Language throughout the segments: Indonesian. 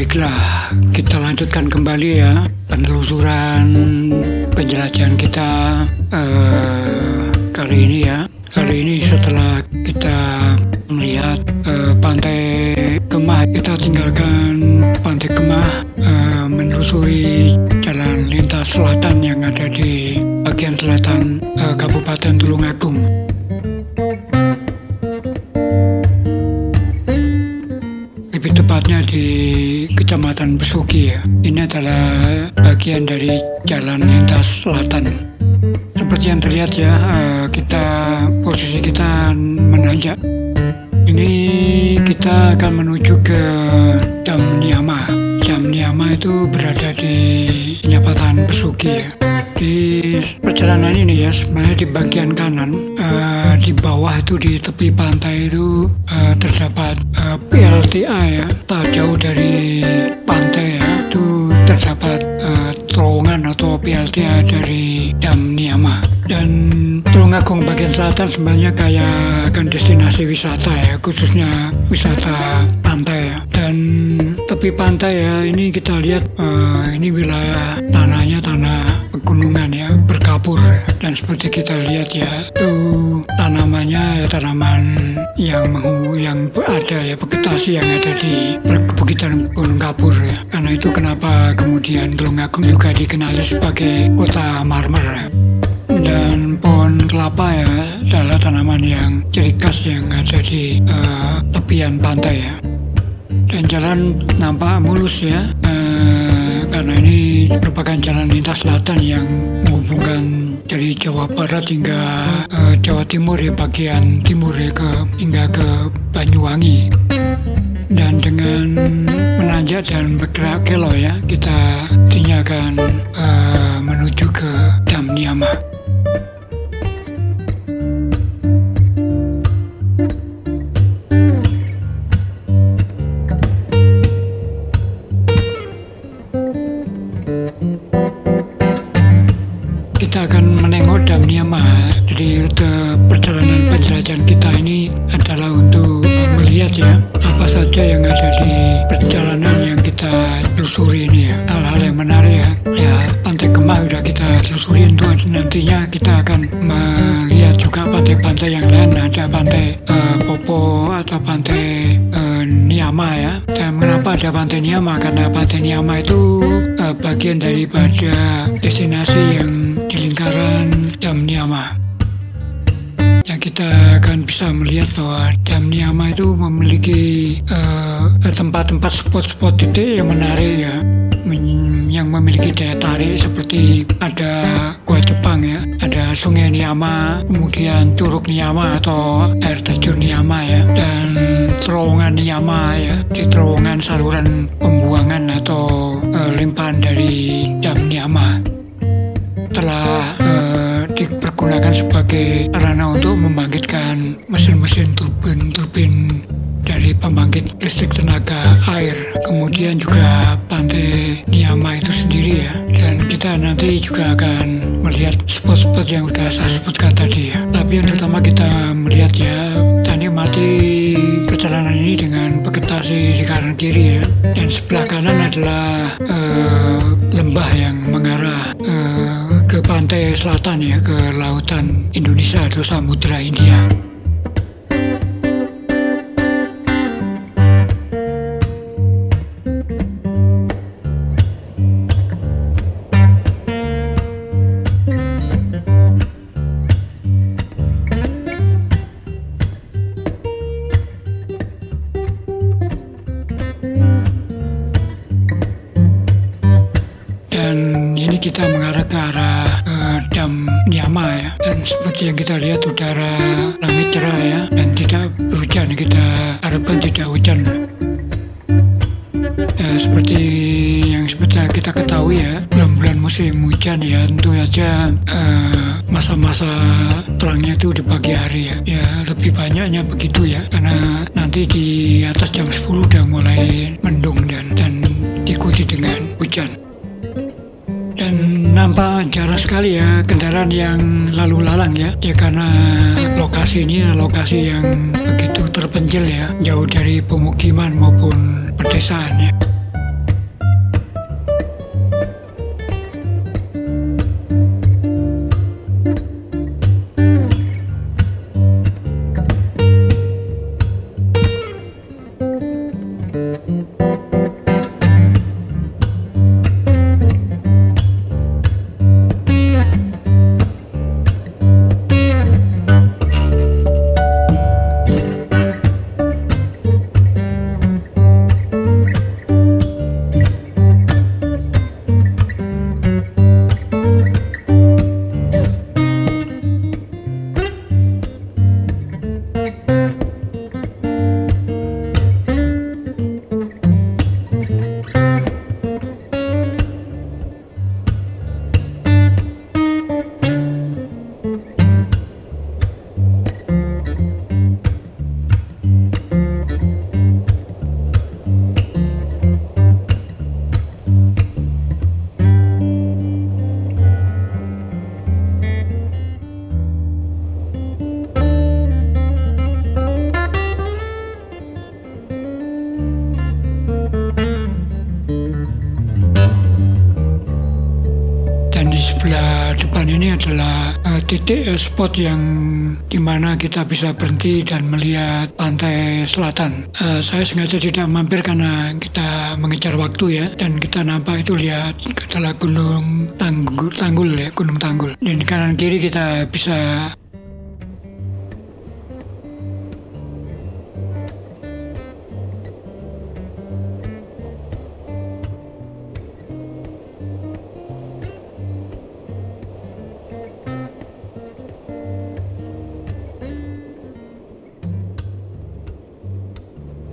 Baiklah, kita lanjutkan kembali ya penelusuran penjelajahan kita kali ini ya. Kali ini setelah kita melihat Pantai Kemah, kita tinggalkan Pantai Kemah, menelusuri jalan lintas selatan yang ada di bagian selatan Kabupaten Tulungagung. Lebih tepatnya di Kecamatan Besuki ya. Ini adalah bagian dari jalan lintas selatan. Seperti yang terlihat ya, posisi kita menanjak. Ini kita akan menuju ke Dam Niama. Dam Niama itu berada di Penyapatan Besuki ya. Di perjalanan ini ya, sebenarnya di bagian kanan, di bawah itu di tepi pantai itu terdapat PLTA ya. Tak jauh dari pantai ya, itu terdapat terowongan atau PLTA dari Dam Niama. Dan Tulungagung bagian selatan sebenarnya kayak akan destinasi wisata ya, khususnya wisata pantai ya. Dan tepi pantai ya, ini kita lihat ini wilayah tanahnya tanah pegunungan ya, berkapur. Dan seperti kita lihat ya, itu tanamannya ya tanaman yang ada ya, vegetasi yang ada di perbukitan Gunung Kapur ya. Karena itu kenapa kemudian Tulungagung juga dikenali sebagai kota marmer ya. Dan pohon kelapa ya adalah tanaman yang ciri khas yang ada di tepian pantai ya. Dan jalan nampak mulus ya, karena ini merupakan jalan lintas selatan yang menghubungkan dari Jawa Barat hingga Jawa Timur ya, bagian timur ya, hingga ke Banyuwangi. Dan dengan menanjak dan bergerak kilo ya, kita artinya akan menuju ke Dam Niama. Kita akan menengok Dam Niama. Jadi rute perjalanan penjelajahan kita ini adalah untuk melihat ya apa saja yang ada di perjalanan yang kita telusuri ini ya. Hal-hal yang menarik ya. Pantai Kemah udah kita telusuri, itu nantinya kita akan melihat juga pantai-pantai yang lain. Ada pantai Popo atau pantai Niama ya. Dan mengapa ada pantai Niama? Karena pantai Niama itu bagian daripada destinasi yang di lingkaran Dam Niama. Yang kita akan bisa melihat bahwa Dam Niama itu memiliki tempat-tempat spot-spot titik yang menarik ya, yang memiliki daya tarik, seperti ada Gua Jepang ya, ada Sungai Niama, kemudian Curug Niama atau air terjun Niama ya, dan terowongan Niama ya, di terowongan saluran pembuangan atau limpahan dari Dam Niama. Telah dipergunakan sebagai sarana untuk membangkitkan mesin-mesin turbin dari pembangkit listrik tenaga air. Kemudian juga pantai Niama itu sendiri ya. Dan kita nanti juga akan melihat spot-spot yang sudah saya sebutkan tadi ya. Tapi yang terutama kita melihat ya, kita nikmati perjalanan ini dengan vegetasi di kanan kiri ya. Dan sebelah kanan adalah lembah yang mengarah ke pantai selatan ya, ke lautan Indonesia atau Samudra India. Dan ini kita mengarah ke arah Dam Niama ya. Dan seperti yang kita lihat, udara langit cerah ya, dan tidak berhujan. Kita harapkan tidak hujan. Seperti yang kita ketahui ya, bulan-bulan musim hujan ya, tentu saja masa-masa terangnya itu di pagi hari ya. Ya lebih banyaknya begitu ya, karena nanti di atas jam 10 udah mulai mendung dan diikuti dengan hujan. Dan nampak jarang sekali ya kendaraan yang lalu lalang ya, karena lokasi ini lokasi yang begitu terpencil ya, jauh dari pemukiman maupun pedesaan ya. depan ini adalah titik spot yang dimana kita bisa berhenti dan melihat pantai selatan. Saya sengaja tidak mampir karena kita mengejar waktu ya, dan kita nampak itu lihat adalah Gunung Tanggul ya, Gunung Tanggul. Dan di kanan kiri kita bisa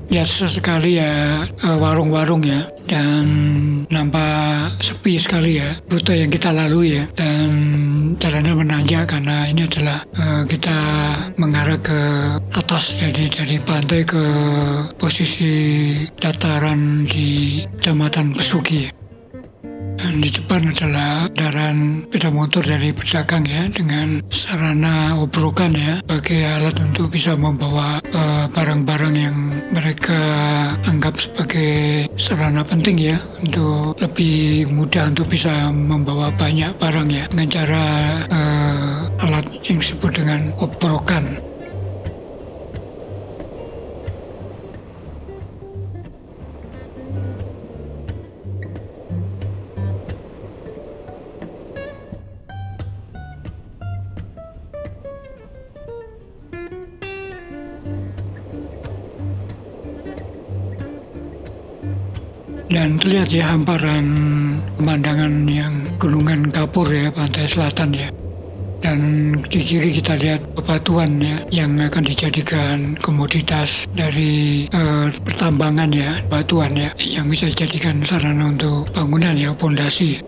ya sesekali ya warung-warung ya, dan nampak sepi sekali ya rute yang kita lalui ya, dan jalannya menanjak karena ini adalah kita mengarah ke atas, jadi dari pantai ke posisi dataran di Kecamatan Besuki. Dan di depan adalah kendaraan sepeda motor dari pedagang ya, dengan sarana obrokan ya, sebagai alat untuk bisa membawa barang-barang yang mereka anggap sebagai sarana penting ya, untuk lebih mudah untuk bisa membawa banyak barang ya, dengan cara alat yang disebut dengan obrokan. Dan terlihat ya hamparan pemandangan yang gunungan kapur ya, pantai selatan ya. Dan di kiri kita lihat bebatuan ya, yang akan dijadikan komoditas dari pertambangan ya, batuan ya, yang bisa dijadikan sarana untuk bangunan ya, pondasi.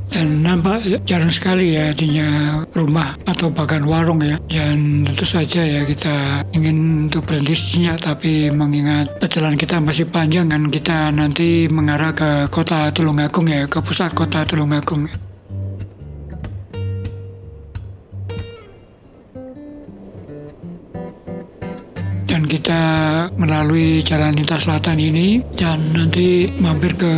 Dan nampak jarang sekali ya artinya rumah atau bahkan warung ya. Dan tentu saja ya kita ingin untuk berhenti sejenak, tapi mengingat perjalanan kita masih panjang kan, kita nanti mengarah ke kota Tulungagung ya, ke pusat kota Tulungagung. Dan kita melalui jalan lintas selatan ini dan nanti mampir ke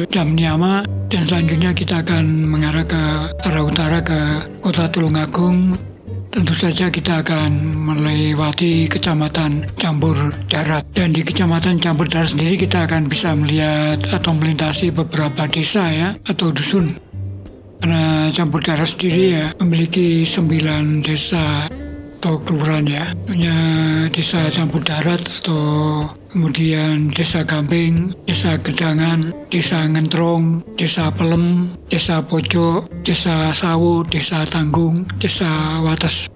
Damniama, dan selanjutnya kita akan mengarah ke arah utara ke kota Tulungagung. Tentu saja kita akan melewati Kecamatan Campur Darat, dan di Kecamatan Campur Darat sendiri kita akan bisa melihat atau melintasi beberapa desa ya, atau dusun. Karena Campur Darat sendiri ya memiliki 9 desa atau kelurahan ya, punya desa Campur Darat, atau kemudian desa Gamping, desa Gedangan, desa Ngentrong, desa Pelem, desa Pojok, desa Sawu, desa Tanggung, desa Wates.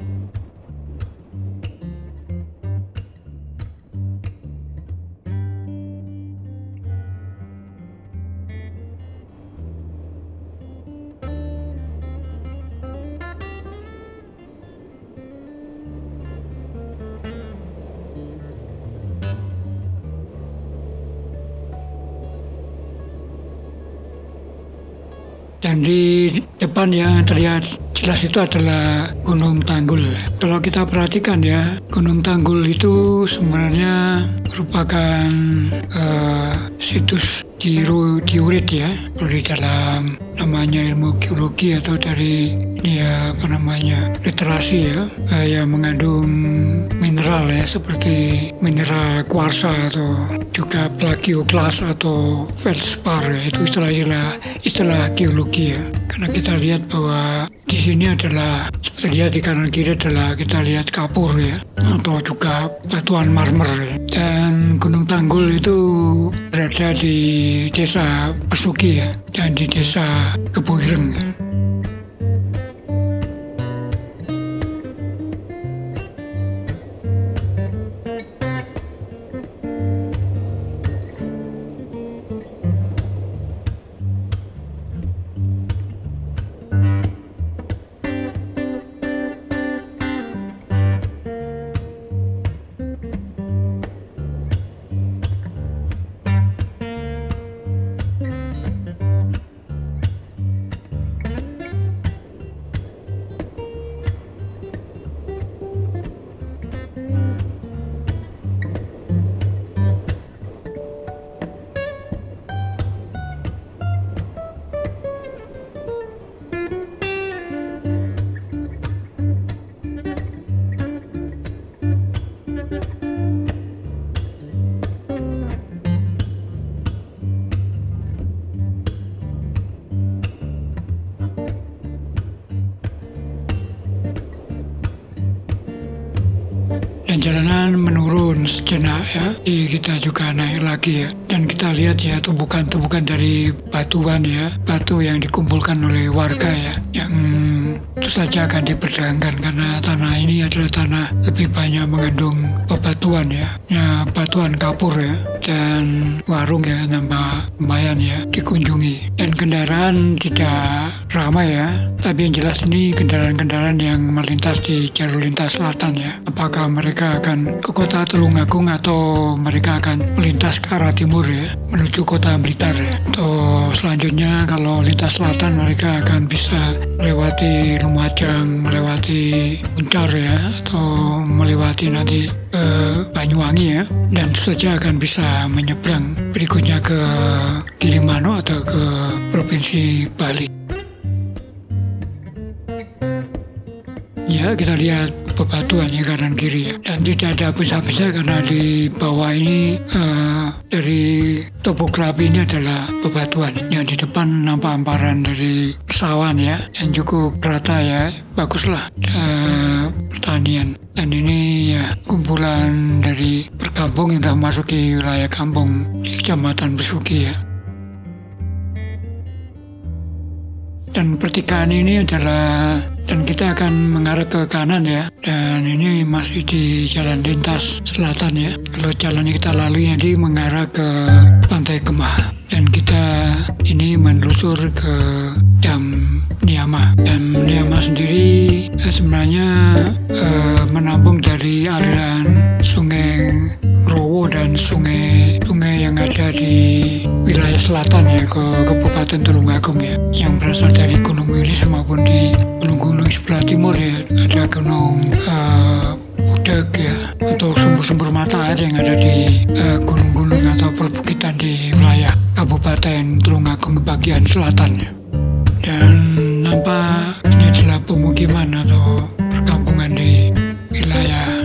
Dan di depan yang terlihat jelas itu adalah Gunung Tanggul. Kalau kita perhatikan ya, Gunung Tanggul itu sebenarnya merupakan situs diurit ya, kalau di dalam namanya ilmu geologi atau dari literasi ya, yang mengandung mineral ya, seperti mineral kuarsa atau juga plagioklas atau feldspar ya, itu istilah geologi ya. Karena kita lihat bahwa di sini adalah seperti lihat di kanan kiri adalah kita lihat kapur ya, atau juga batuan marmer ya. Dan Gunung Tanggul itu berada di desa Besuki ya, dan di desa Keboireng. dan jalanan menurun sejenak ya. Jadi kita juga naik lagi ya. Dan kita lihat ya tumbukan-tumbukan dari batuan ya, batu yang dikumpulkan oleh warga ya, yang itu saja akan diperdagangkan karena tanah ini adalah tanah lebih banyak mengandung bebatuan ya, batuan kapur ya, dan warung ya nambah lumayan ya dikunjungi. Dan kendaraan tidak ramai ya, tapi yang jelas ini kendaraan-kendaraan yang melintas di jalur lintas selatan ya. Apakah mereka akan ke kota Tulungagung atau mereka akan melintas ke arah timur ya, menuju kota Blitar ya. Atau selanjutnya kalau lintas selatan mereka akan bisa melewati Lumajang, melewati Uncar ya, atau melewati nanti Banyuwangi ya, dan tentu saja akan bisa menyeberang berikutnya ke Gilimanuk atau ke Provinsi Bali. Ya, kita lihat bebatuan ya kanan kiri ya, dan tidak ada besar-besar karena di bawah ini dari topografi ini adalah bebatuan. Yang di depan nampak hamparan dari persawahan ya, yang cukup rata ya, baguslah pertanian. Dan ini ya kumpulan dari perkampung yang sudah memasuki wilayah kampung di Kecamatan Besuki ya. Dan pertigaan ini adalah, dan kita akan mengarah ke kanan ya, dan ini masih di jalan lintas selatan ya. Kalau jalan yang kita lalui nanti mengarah ke Pantai Kemah, dan kita ini menelusur ke Dam Niama. Dam Niama sendiri sebenarnya menampung dari aliran Sungai Rowo dan sungai yang ada di wilayah selatan ya, ke Kabupaten Tulungagung ya, yang berasal dari Gunung Wilis maupun di gunung-gunung sebelah timur ya. Ada Gunung Budeg ya, atau sumber-sumber mata air yang ada di gunung-gunung atau perbukitan di wilayah Kabupaten Tulungagung bagian selatan ya. Dan nampak ini adalah pemukiman atau perkampungan di wilayah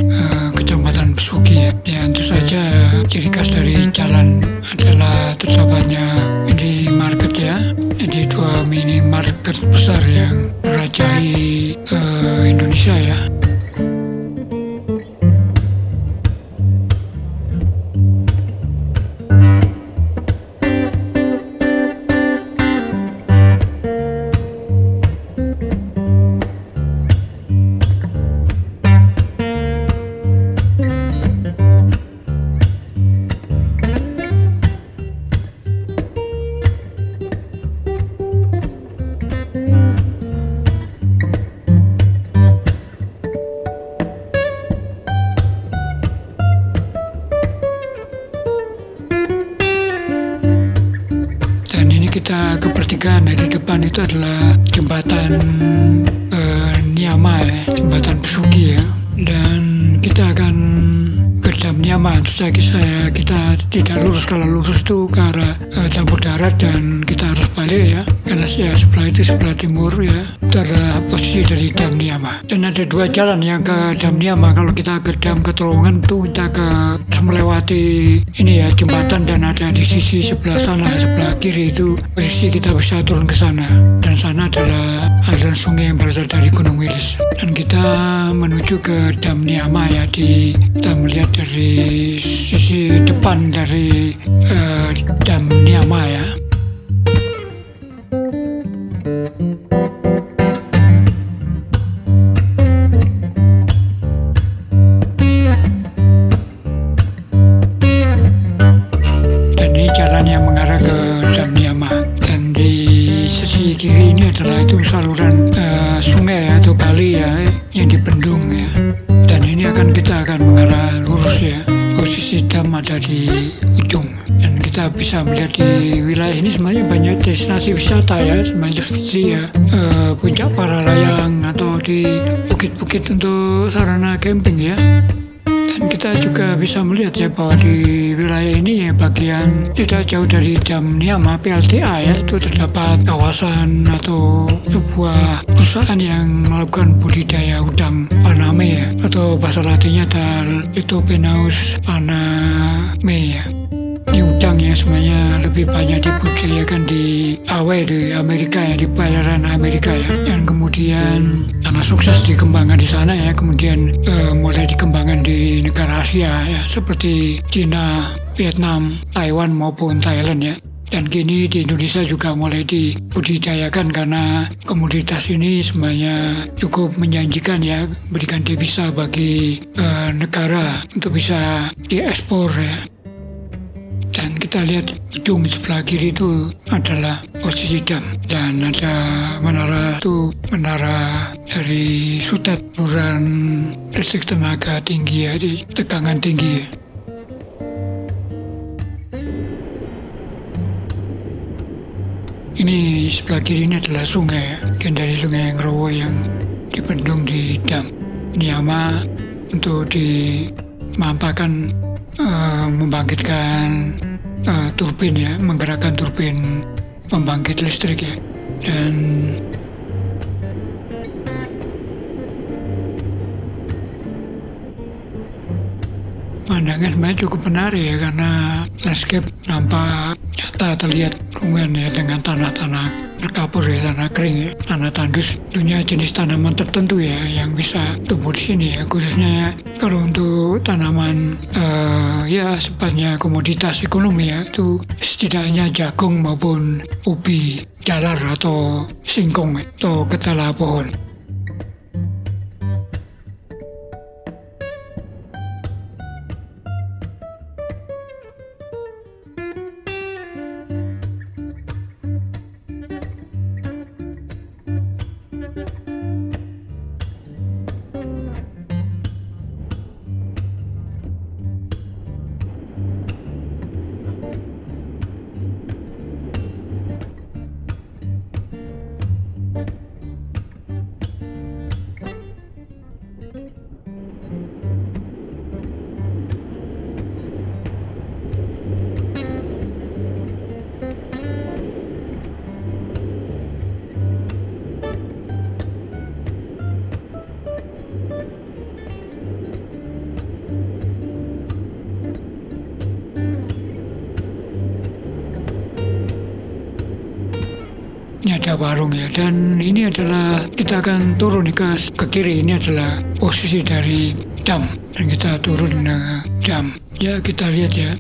Kecamatan Besuki ya. Ya tentu saja ciri khas dari jalan adalah terdapatnya mini market ya. Jadi 2 mini market besar yang merajai Indonesia ya. Dan ini kita ke pertigaan, di depan itu adalah jembatan Niama ya, jembatan Besuki ya. Dan kita akan ke Dam Niama. Terus kita tidak lurus, kalau lurus itu ke arah campur darat dan kita harus balik ya, karena ya sebelah itu sebelah timur ya, itu adalah posisi dari Dam Niama. Dan ada 2 jalan yang ke Dam Niama. Kalau kita ke Dam Ketulungan itu kita harus melewati ini ya, jembatan, dan ada di sisi sebelah sana, sebelah kiri itu posisi kita bisa turun ke sana. Dan sana adalah aliran sungai yang berasal dari Gunung Wilis. Dan kita menuju ke Dam Niama ya, kita melihat dari sisi depan dari Dam Niama ya. Dan ini jalan yang mengarah ke Dam Niama. Dan di sisi kiri ini adalah itu saluran sungai ya, atau kali ya, yang dibendung ya. Dan ini kita akan mengarah lurus ya. Posisi dam ada di ujung, dan kita bisa melihat di wilayah ini sebenarnya banyak destinasi wisata ya, seperti ya Puncak Paralayang atau di bukit-bukit untuk sarana camping ya. Dan kita juga bisa melihat ya bahwa di wilayah ini ya, bagian tidak jauh dari Dam Niama PLTA ya, itu terdapat kawasan atau sebuah perusahaan yang melakukan budidaya udang paname ya, atau bahasa latinnya adalah Lithopenaus paname ya. Ini utang ya sebenarnya lebih banyak dibudidayakan di di Amerika ya, di perairan Amerika ya, dan kemudian karena sukses dikembangkan di sana ya, kemudian mulai dikembangkan di negara Asia ya, seperti Cina, Vietnam, Taiwan maupun Thailand ya. Dan kini di Indonesia juga mulai dibudidayakan karena komoditas ini sebenarnya cukup menjanjikan ya, berikan devisa bagi negara untuk bisa diekspor ya. Dan kita lihat ujung sebelah kiri itu adalah posisi dam, dan ada menara itu, menara dari Sutet, saluran listrik tenaga tinggi ya, di tegangan tinggi. Ini sebelah kiri ini adalah sungai, bagian dari sungai Ngrowo yang dibendung di dam. Ini ama untuk dimanfaatkan membangkitkan turbin ya, menggerakkan turbin pembangkit listrik ya. Dan pemandangan sebenarnya cukup menarik ya, karena landscape nampak nyata terlihat lingkungan ya, dengan tanah-tanah berkapur ya, tanah kering ya, tanah tandus. Tentunya jenis tanaman tertentu ya yang bisa tumbuh di sini ya, khususnya ya kalau untuk tanaman ya sifatnya komoditas ekonomi ya, itu setidaknya jagung maupun ubi jalar atau singkong atau ketela pohon. Ini ada warung ya, dan ini adalah kita akan turun ke kiri. Ini adalah posisi dari dam, dan kita turun ke dam ya, kita lihat ya.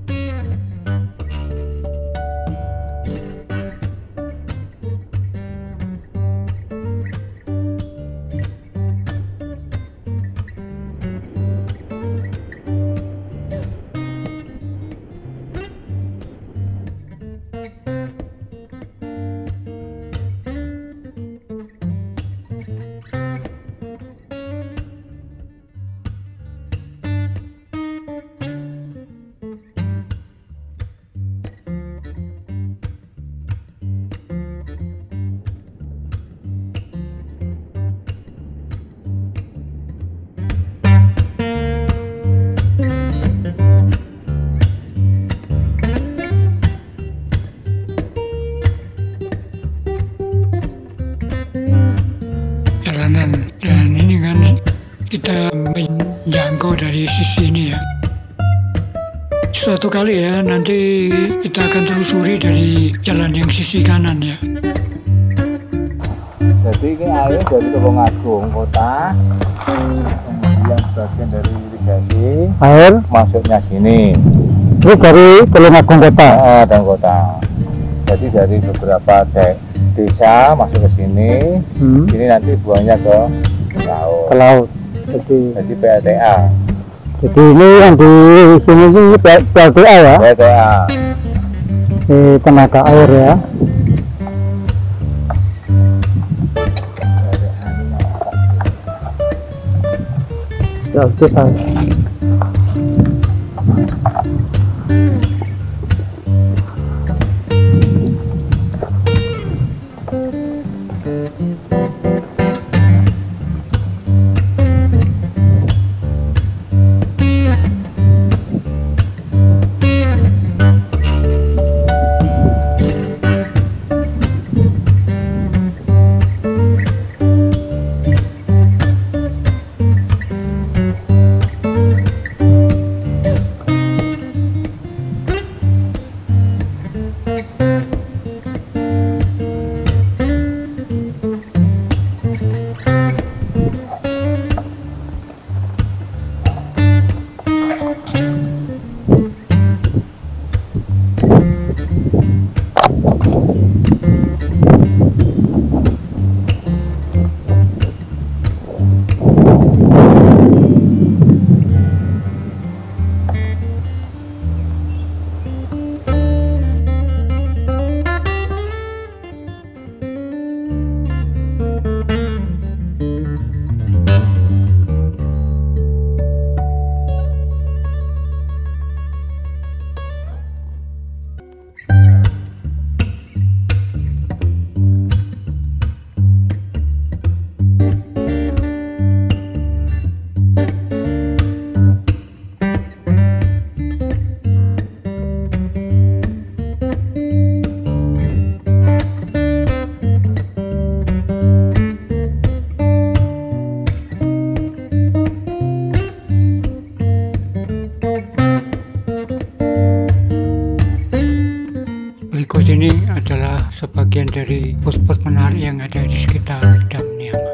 Dan ini kan kita menjangkau dari sisi ini ya. Suatu kali ya nanti kita akan telusuri dari jalan yang sisi kanan ya. Jadi ini air dari Tulungagung kota, kemudian bagian dari irigasi air masuknya sini. Ini dari Tulungagung kota. Dan kota. Jadi dari beberapa desa masuk ke sini, ini nanti buangnya ke laut. Ke laut. Jadi PLTA. Jadi ini yang di sini ini PLTA ya? PLTA. Di tenaga air ya. PLTA. dari pos-pos menarik yang ada di sekitar Dam Niama.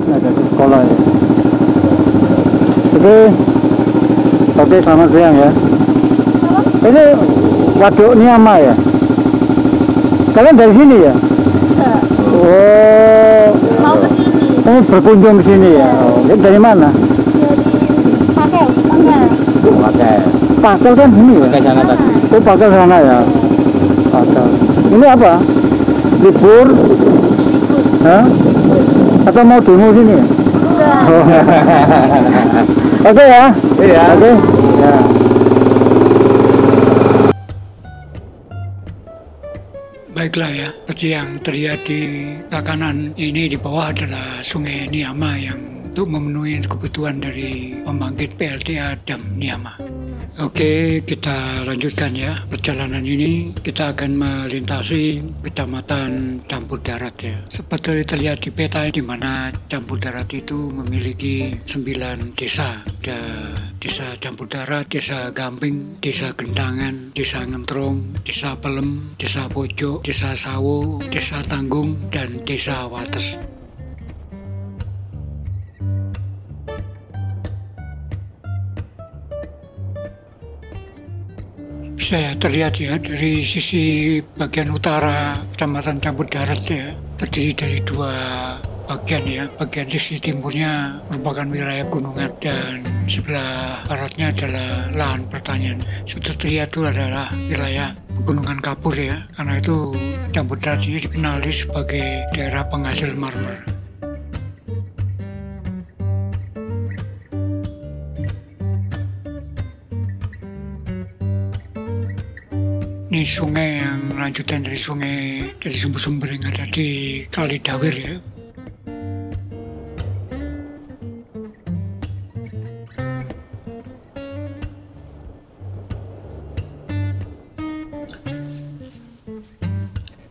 Ada sekolah ya. Oke, selamat siang ya. Ini Waduk Niama ya? Kalian dari sini ya? Oh, Mau ke sini. kamu berkunjung ke sini ya? Oh, ini dari mana? Dari Pakel. Pakel kan sini ya? Pakel sana tadi. Oh, Pakel sana ya? Pakel. Ini apa? Libur? Hah? Atau mau demo sini ya? Oh. Oke ya? Iya. Oke. Ya. Baiklah ya, seperti yang terlihat di kanan ini, di bawah adalah Sungai Niama yang untuk memenuhi kebutuhan dari pembangkit PLTA Dam Niama. Oke, kita lanjutkan ya perjalanan ini. Kita akan melintasi Kecamatan Campur Darat ya. Seperti terlihat di peta di mana Campur Darat itu memiliki 9 desa. Ada Desa Campur Darat, Desa Gamping, Desa Gendangan, Desa Ngentrong, Desa Pelem, Desa Pojok, Desa Sawo, Desa Tanggung, dan Desa Wates. Bisa terlihat ya dari sisi bagian utara Kecamatan Campur Darat ya, terdiri dari 2 bagian ya. Bagian sisi timurnya merupakan wilayah gunungan dan sebelah baratnya adalah lahan pertanian. Seperti terlihat itu adalah wilayah Pegunungan Kapur ya, karena itu Campur Darat ini dikenali sebagai daerah penghasil marmer. Ini sungai yang lanjutan dari sumber-sumber yang ada di Kali Dawir ya.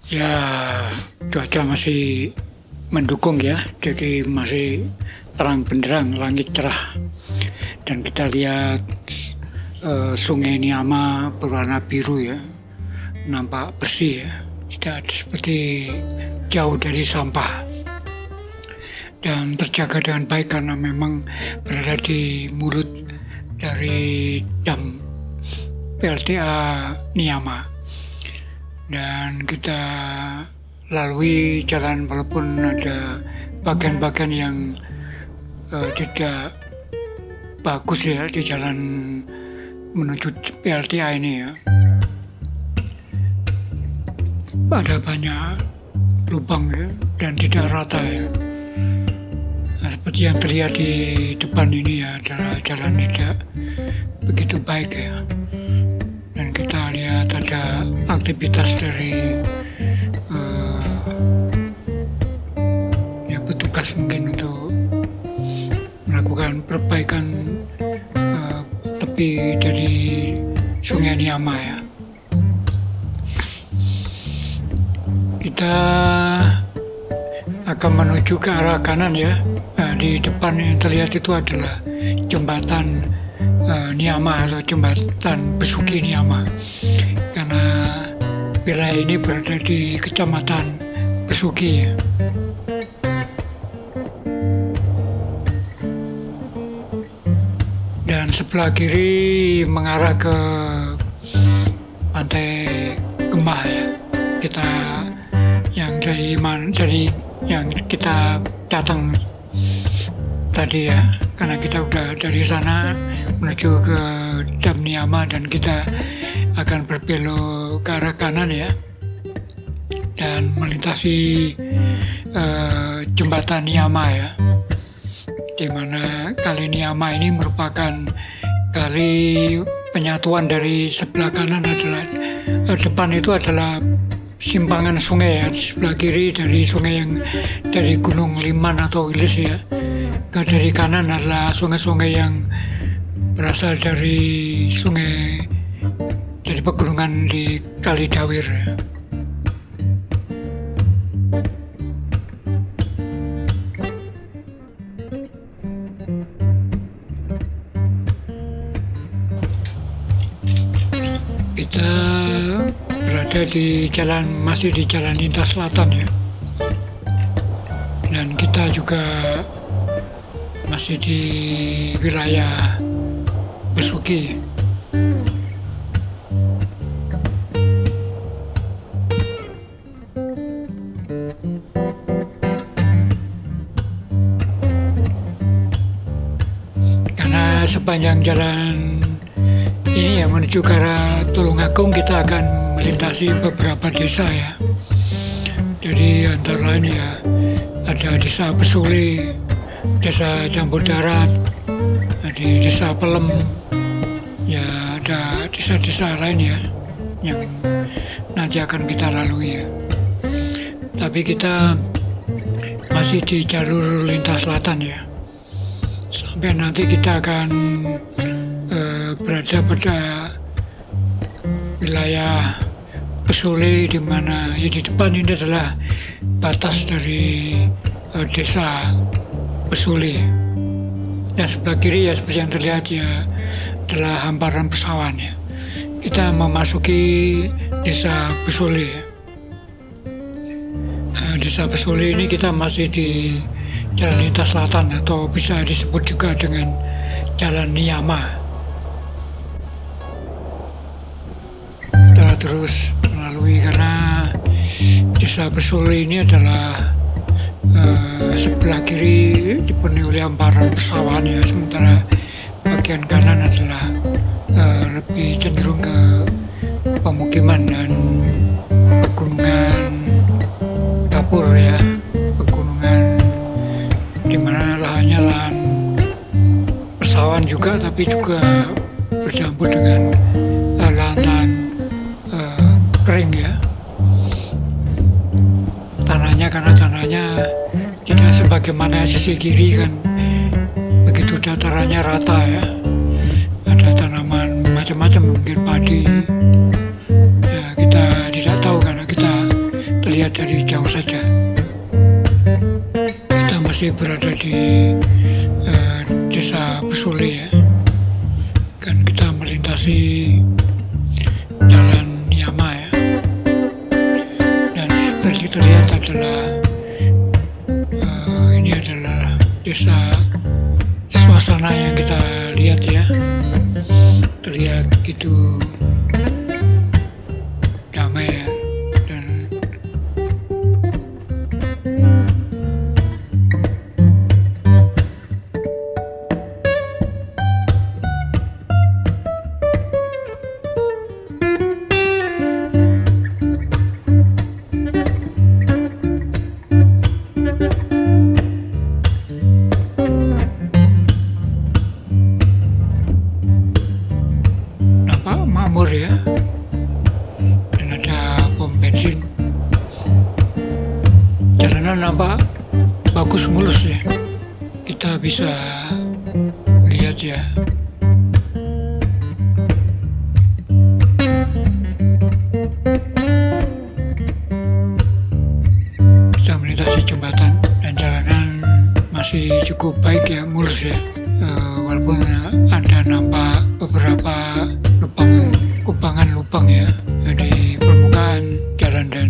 Ya, cuaca masih mendukung ya, jadi masih terang benderang, langit cerah. Dan kita lihat Sungai Niama berwarna biru ya, nampak bersih ya, tidak seperti jauh dari sampah dan terjaga dengan baik karena memang berada di mulut dari dam PLTA Niama. Dan kita lalui jalan walaupun ada bagian-bagian yang tidak bagus ya di jalan menuju PLTA ini ya. Ada banyak lubang ya, dan tidak rata ya. Nah, seperti yang terlihat di depan ini ya adalah jalan tidak begitu baik ya. Dan kita lihat ada aktivitas dari petugas mungkin untuk melakukan perbaikan tepi dari Sungai Niama ya. Kita akan menuju ke arah kanan ya. Nah, di depan yang terlihat itu adalah jembatan Niama atau jembatan Besuki Niama, karena wilayah ini berada di Kecamatan Besuki ya. Dan sebelah kiri mengarah ke Pantai Gemah ya. Kita yang dari yang kita datang tadi ya, karena kita udah dari sana menuju ke Dam Niama dan kita akan berbelok ke arah kanan ya, dan melintasi jembatan Niama ya, di mana kali Niama ini merupakan kali penyatuan. Dari sebelah kanan adalah depan itu adalah simpangan sungai ya, sebelah kiri dari sungai yang dari Gunung Liman atau Wilis ya. Dari kanan adalah sungai-sungai yang berasal dari pegunungan di Kali Dawir ya. Kita berada masih di Jalan Lintas Selatan ya. Dan kita juga masih di wilayah Besuki. Karena sepanjang jalan ini ya menuju ke arah Tulungagung kita akan melintasi beberapa desa ya. Jadi antara lain ya ada desa Besuli, desa Campur Darat, di desa Pelem, ya ada desa-desa lain ya yang nanti akan kita lalui ya. Tapi kita masih di jalur lintas selatan ya. Sampai nanti kita akan berada pada wilayah Besuli, di mana ya di depan ini adalah batas dari desa Besuli. Dan sebelah kiri ya seperti yang terlihat ya adalah hamparan persawahan ya. Kita memasuki desa Besuli ya. Desa Besuli ini kita masih di Jalan Lintas Selatan atau bisa disebut juga dengan Jalan Niyama. Kita terus melalui karena desa Besuli ini adalah sebelah kiri dipenuhi oleh hamparan persawahan ya, sementara bagian kanan adalah lebih cenderung ke pemukiman dan pegunungan kapur ya, pegunungan di mana lahannya lahan persawahan juga, tapi juga bercampur dengan lahan-lahan kering ya. Karena tanahnya tidak sebagaimana sisi kiri kan begitu datarannya rata ya, ada tanaman macam-macam, mungkin padi ya, kita tidak tahu karena kita terlihat dari jauh saja. Kita masih berada di desa Besuli ya, kan kita melintasi Jalan Niyama ya. Terlihat adalah ini adalah desa, suasana yang kita lihat ya, terlihat gitu damai ya. Dan makmur ya, dan ada pom bensin. Jalanan nampak bagus, mulus ya, kita bisa lihat ya. Kita melintasi jembatan dan jalanan masih cukup baik ya, mulus ya, walaupun ada nampak beberapa lubang ya di permukaan jalan dan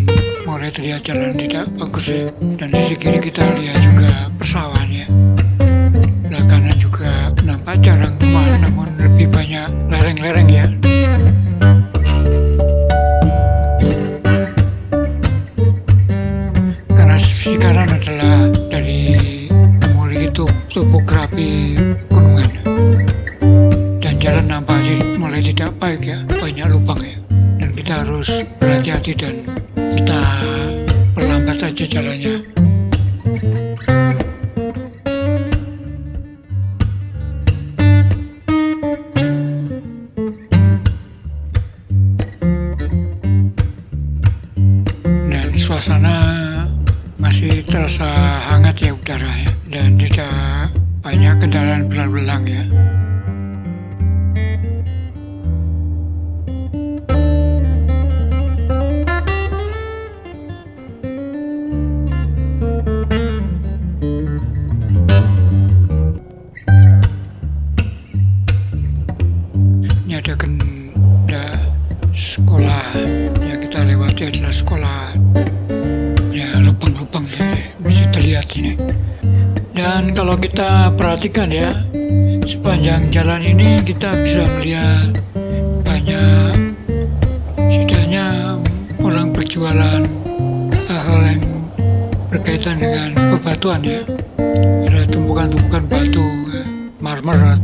mulai terlihat jalan tidak bagus ya. Dan di sisi kiri kita lihat juga persawahan ya. Belah kanan juga nampak jarang rumah, namun lebih banyak lereng-lereng ya. Karena sisi kanan adalah dari memiliki topografi gunungan dan jalan nampak mulai tidak baik ya, banyak lubang ya, dan kita harus berhati-hati dan kita perlambat saja jalannya. Dan suasana masih terasa hangat ya udara ya, dan tidak banyak kendaraan berlalu-lalang ya. sekolah yang kita lewati adalah sekolah ya, lubang-lubang bisa terlihat ini. Dan kalau kita perhatikan ya, sepanjang jalan ini kita bisa melihat banyak setidaknya orang berjualan hal-hal yang berkaitan dengan bebatuan ya. Ada tumpukan-tumpukan batu, marmer.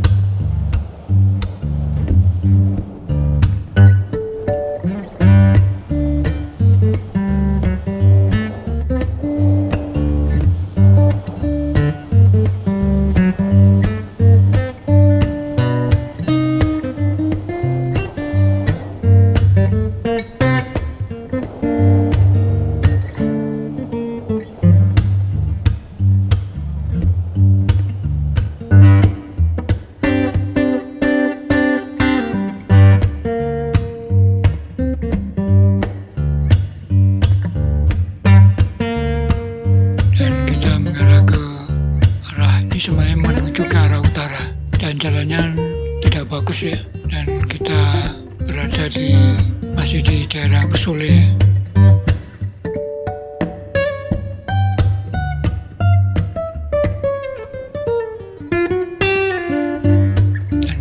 Semuanya menuju ke arah utara dan jalannya tidak bagus ya, dan kita berada masih di daerah Besole ya. Dan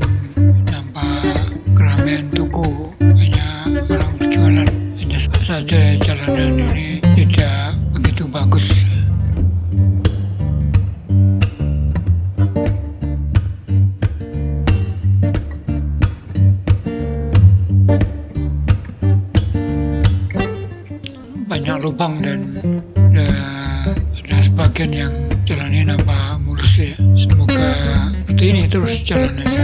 nampak keramaian toko, banyak orang berjualan, hanya saja jalanan ini tidak begitu bagus. Banyak lubang dan ada sebagian yang jalannya nampak mulus ya. Semoga seperti ini terus jalanannya.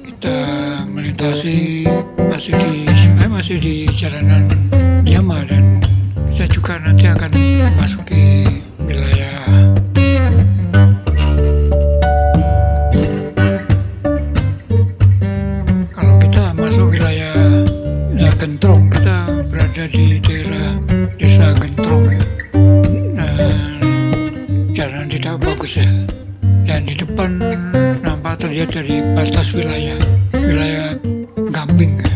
Kita melintasi masih di jalanan Yama, dan kita juga nanti akan memasuki wilayah kalau kita masuk wilayah Gentrong, kita berada di daerah desa Gentrong ya. Dan jalan tidak bagus ya, dan di depan nampak terlihat dari batas wilayah Gamping ya.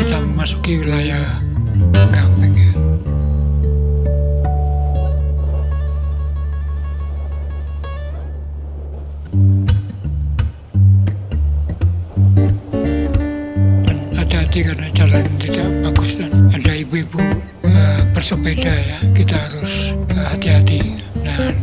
Kita memasuki wilayah Gamping ya. Dan hati-hati karena jalan tidak bagus dan ada ibu-ibu bersepeda ya. Kita harus hati-hati dan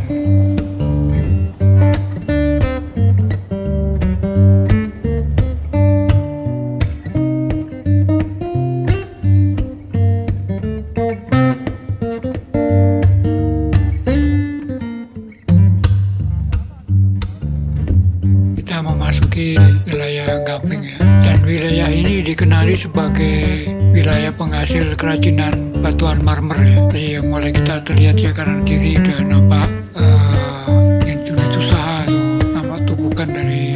memasuki wilayah Gamping ya. Dan wilayah ini dikenali sebagai wilayah penghasil kerajinan batuan marmer ya. Jadi yang mulai kita terlihat ya, kanan kiri udah nampak unit usaha atau nampak tumpukan dari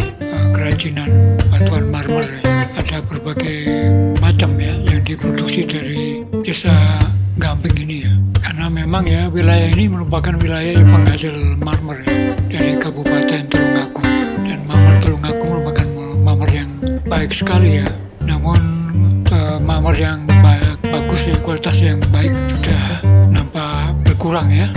kerajinan batuan marmer ya. Ada berbagai macam ya yang diproduksi dari desa Gamping ini ya. Karena memang ya wilayah ini merupakan wilayah yang penghasil marmer ya, dari Kabupaten Tulungagung. Dan marmer Tulungagung merupakan marmer yang baik sekali ya. Namun marmer yang bagus ya, kualitas yang baik sudah nampak berkurang ya.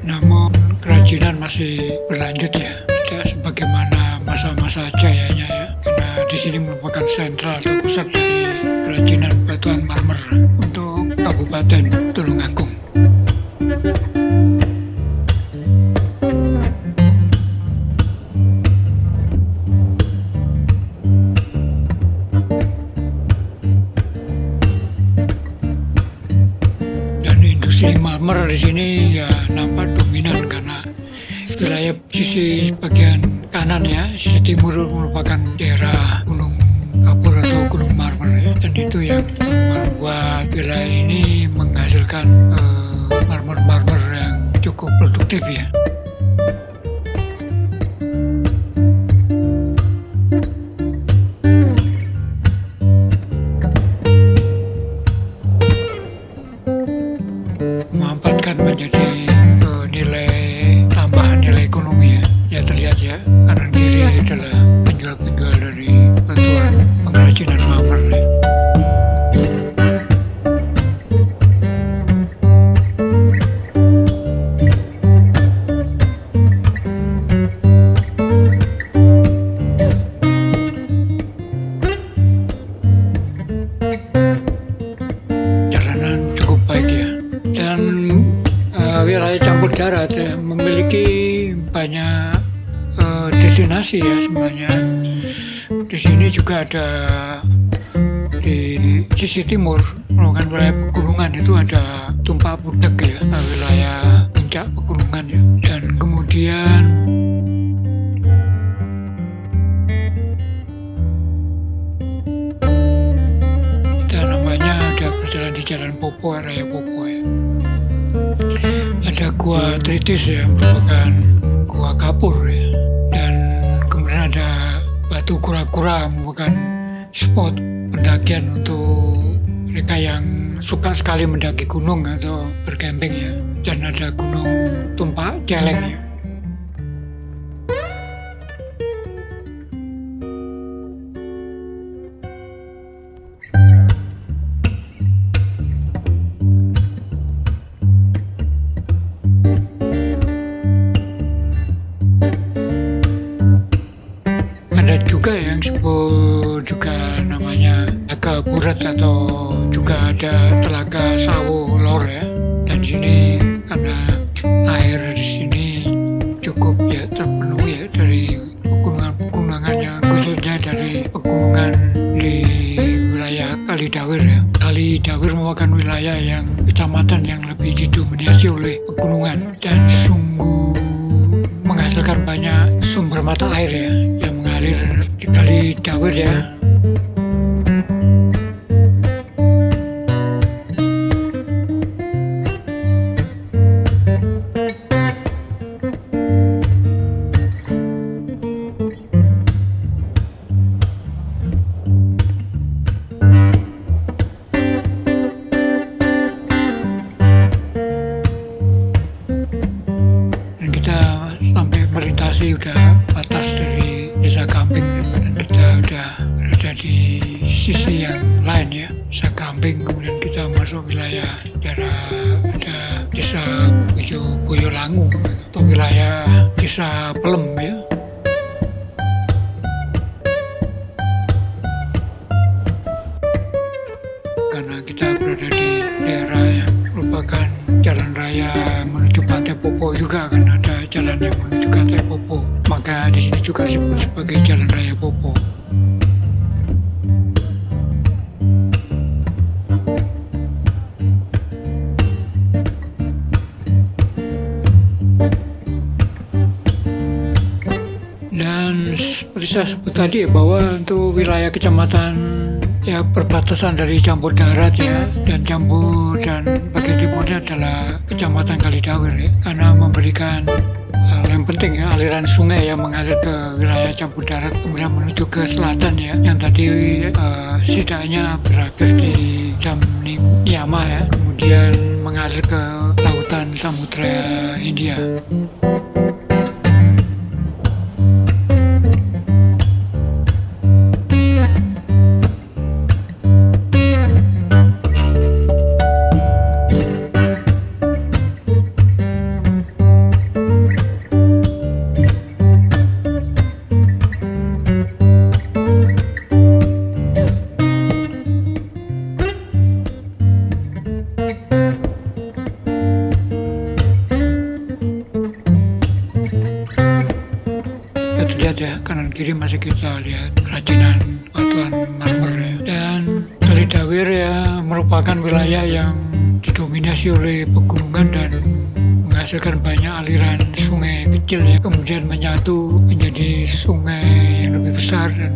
Namun kerajinan masih berlanjut ya, tidak sebagaimana masa-masa jayanya ya. Karena di sini merupakan sentral atau pusat dari kerajinan batuan marmer untuk Kabupaten Tulungagung. marmer di sini ya nampak dominan karena wilayah sisi bagian kanan ya, sisi timur merupakan daerah Gunung Kapur atau Gunung Marmer ya, dan itu yang membuat wilayah ini menghasilkan marmer-marmer yang cukup produktif ya. Memanfaatkan menjadi nilai tambah, nilai ekonomi ya. Ya terlihat ya, kanan kiri adalah penjual-penjual dari batuan pengrajinan marmer ya. Jalanan cukup baik ya, dan wilayah campur darat ya, memiliki banyak destinasi ya sebenarnya. Di sini juga ada di sisi timur merupakan wilayah pegunungan, itu ada Tumpak Pudek ya, wilayah puncak pegunungan ya, dan kemudian kita namanya ada berjalan di Jalan Popo, Raya Popo ya. Ada Gua Tritis ya, merupakan gua kapur ya, dan kemudian ada Batu Kura-Kura, merupakan spot pendakian untuk mereka yang suka sekali mendaki gunung atau bercamping ya, dan ada Gunung Tumpak Celeng ya. Ada juga yang disebut juga namanya Telaga Buret, atau juga ada Telaga Sawo Lor ya. Dan di sini karena air di sini cukup ya terpenuhi ya dari pegunungan-pegunungan yang khususnya dari pegunungan di wilayah Kalidawir ya. Kalidawir merupakan wilayah yang kecamatan yang lebih didominasi oleh pegunungan dan sungguh menghasilkan banyak sumber mata air ya yang mengalir di Kalidawir ya. Dan kita sampai melintasi udah batas dari Desa Gamping dan kita udah berada di sisi yang lain ya, Desa Gamping. Kemudian kita masuk wilayah daerah ada Desa Boyolangu atau wilayah Desa Pelem ya. Karena kita berada di daerah yang merupakan jalan raya menuju Pantai Popo juga, kan ada jalan yang menuju Pantai Popo, maka di sini juga disebut sebagai Jalan Raya Popo. Dan seperti saya sebut tadi ya, bahwa untuk wilayah kecamatan ya perbatasan dari campur darat ya dan campur dan bagian timurnya adalah Kecamatan Kalidawir ya, karena memberikan hal yang penting ya, aliran sungai yang mengalir ke wilayah campur darat kemudian menuju ke selatan ya, yang tadi setidaknya berakhir di Dam Niyama ya, kemudian mengalir ke lautan Samudra Hindia. Terlihat ya, kanan kiri masih kita lihat kerajinan batuan marmer ya. Dan Kalidawir ya merupakan wilayah yang didominasi didominasi oleh pegunungan dan menghasilkan banyak aliran sungai kecil ya, kemudian menyatu menjadi sungai yang lebih besar dan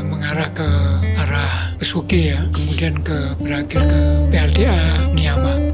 mengarah ke arah Besuki ya, kemudian berakhir ke PLTA Niama.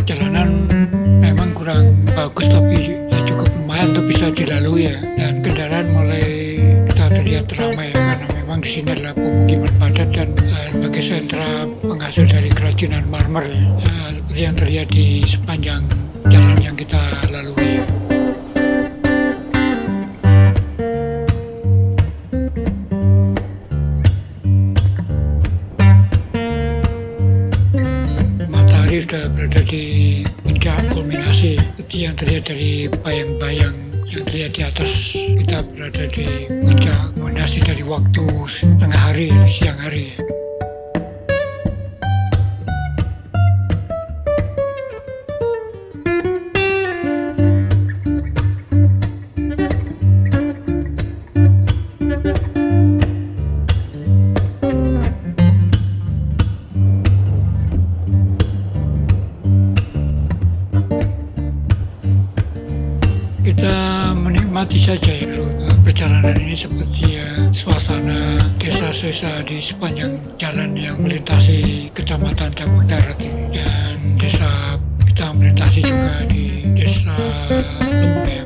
Jalanan memang kurang bagus tapi ya cukup lumayan untuk bisa dilalui ya, dan kendaraan mulai kita terlihat ramai ya, karena memang di sini adalah pemukiman padat dan sebagai sentra penghasil dari kerajinan marmer ya, seperti yang terlihat di sepanjang jalan yang kita lalui. Sudah berada di puncak kulminasi, seperti yang terlihat dari bayang-bayang yang terlihat di atas. Kita berada di puncak kulminasi dari waktu tengah hari, siang hari. Kita menikmati saja ya perjalanan ini, seperti ya suasana desa-desa di sepanjang jalan yang melintasi Kecamatan Cakung Darat ini, dan desa kita melintasi juga di desa Lembeh.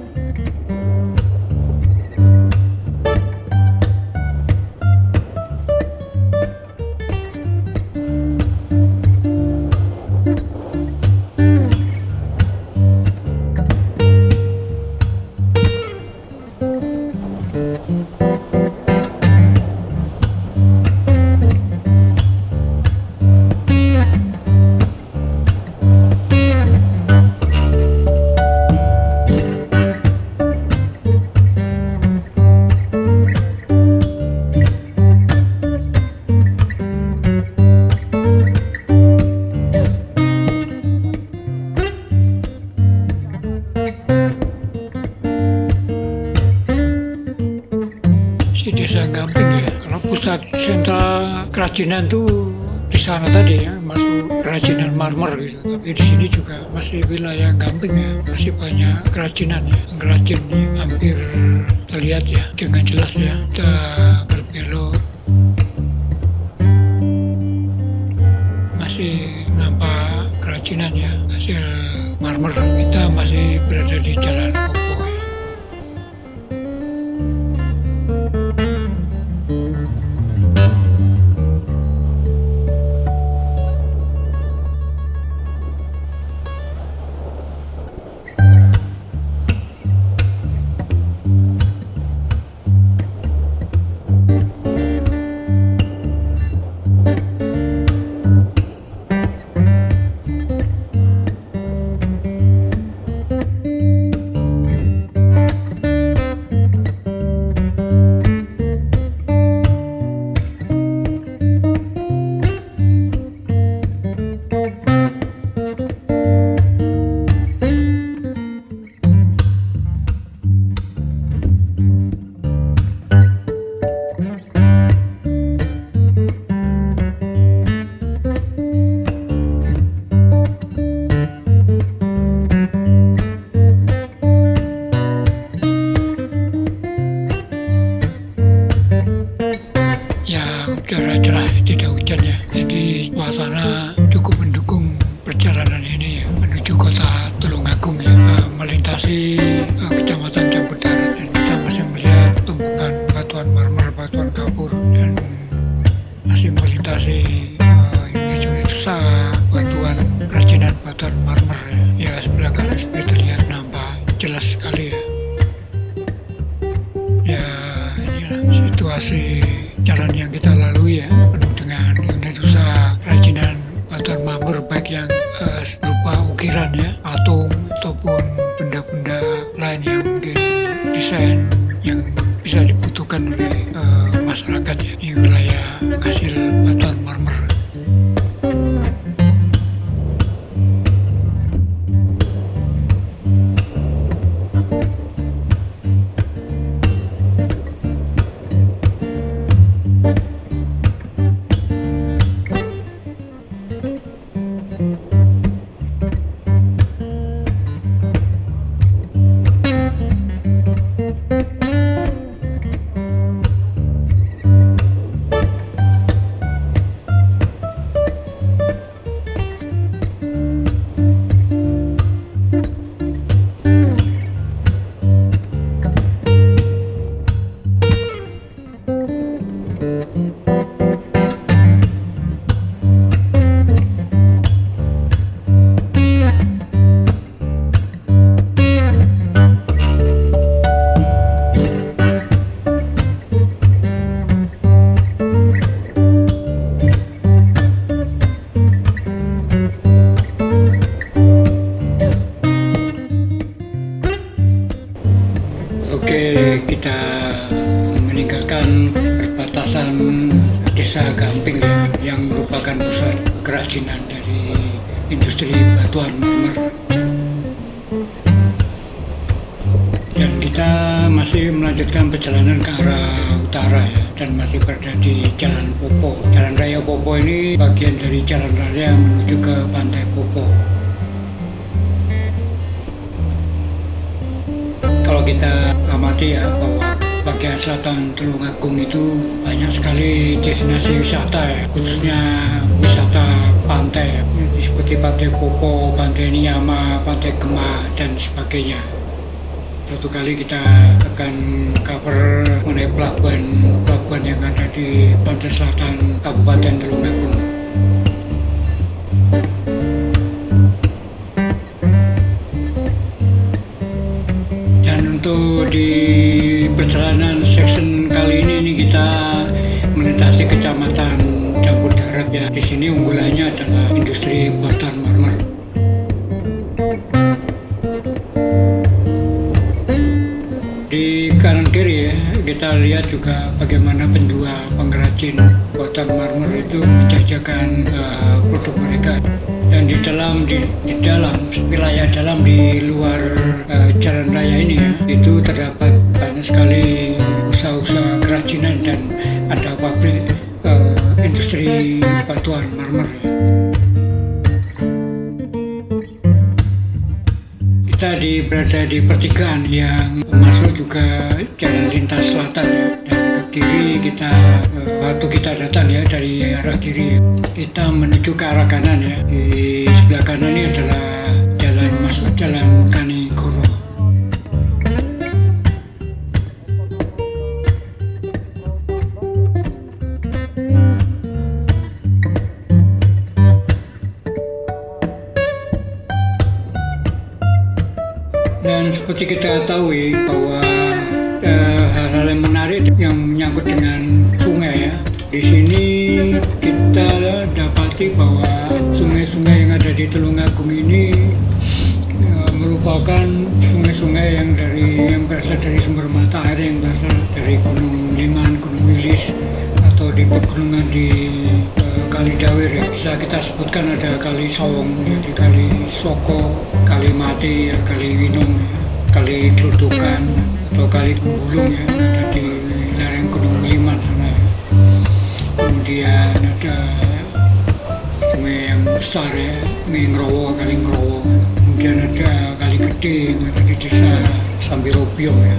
Desa Gamping ya, kalau pusat sentra kerajinan tuh di sana tadi ya, masuk kerajinan marmer gitu. Tapi di sini juga masih wilayah Gamping ya, masih banyak kerajinan ya, pengrajin ya, hampir terlihat ya dengan jelas ya. Kita berbelok masih nampak kerajinan ya, hasil marmer. Kita masih berada di Jalan Popo. Udara cerah, tidak hujan ya, jadi suasana cukup mendukung perjalanan ini ya, menuju kota Tulungagung ya, melintasi dari Kecamatan Campur Darat, dan kita masih melihat tumpukan batuan marmer, batuan kapur, dan masih melintasi unit-unit usaha batuan kerajinan batuan marmer ya. Ya, sebelah kanan seperti terlihat nampak jelas sekali ya. Ya, inilah situasi jalan yang kita lalui ya, penuh dengan unit usaha kerajinan batuan marmer, baik yang berupa ukiran ya, patung ataupun benda-benda lain yang mungkin desain yang bisa dibutuhkan oleh masyarakat ya di wilayah hasil batuan marmer. Oke, kita meninggalkan perbatasan Desa Gamping ya, yang merupakan pusat kerajinan dari industri batuan marmer. Dan kita masih melanjutkan perjalanan ke arah utara ya, dan masih berada di Jalan Popo. Jalan Raya Popo ini bagian dari jalan raya menuju ke Pantai Popo. Kalau kita amati ya, bahwa bagian selatan Tulungagung itu banyak sekali destinasi wisata ya, khususnya wisata pantai ya, seperti Pantai Popo, Pantai Niyama, Pantai Gemah, dan sebagainya. Suatu kali kita akan cover mengenai pelabuhan yang ada di pantai selatan Kabupaten Tulungagung. Untuk di perjalanan section kali ini kita melintasi Kecamatan Campur Darat ya. Di sini unggulannya adalah industri batuan marmer. Di kanan kiri ya, kita lihat juga bagaimana penjual pengrajin batuan marmer itu menjajakan produk mereka. Dan di dalam wilayah dalam di luar jalan raya ini ya, itu terdapat banyak sekali usaha-usaha kerajinan dan ada pabrik industri batuan marmer ya. Kita berada di pertigaan yang masuk juga jalan lintas selatan ya, dan ke kiri kita datang ya dari arah kiri ya. Kita menuju ke arah kanan ya. Di sebelah kanan ini adalah jalan masuk Jalan Kanigoro. Dan seperti kita ketahui bahwa hal-hal yang menarik yang menyangkut dengan sungai ya. Di sini kita dapati bahwa sungai-sungai yang ada di Tulungagung ini merupakan sungai-sungai yang berasal dari sumber mata air yang berasal dari Gunung Liman, Gunung Wilis, atau di pegunungan di Kali Dawir ya. Bisa kita sebutkan ada Kali Sawong, jadi Kali Soko, Kali Mati, Kali Winong, Kali Kludukan, atau Kali Bulung ya, ada di lereng Gunung Liman sana. Kemudian ada sungai yang besar ya, Kali Ngrowo. Kemudian ada Kali Gede yang ada di Desa Sambirobio ya.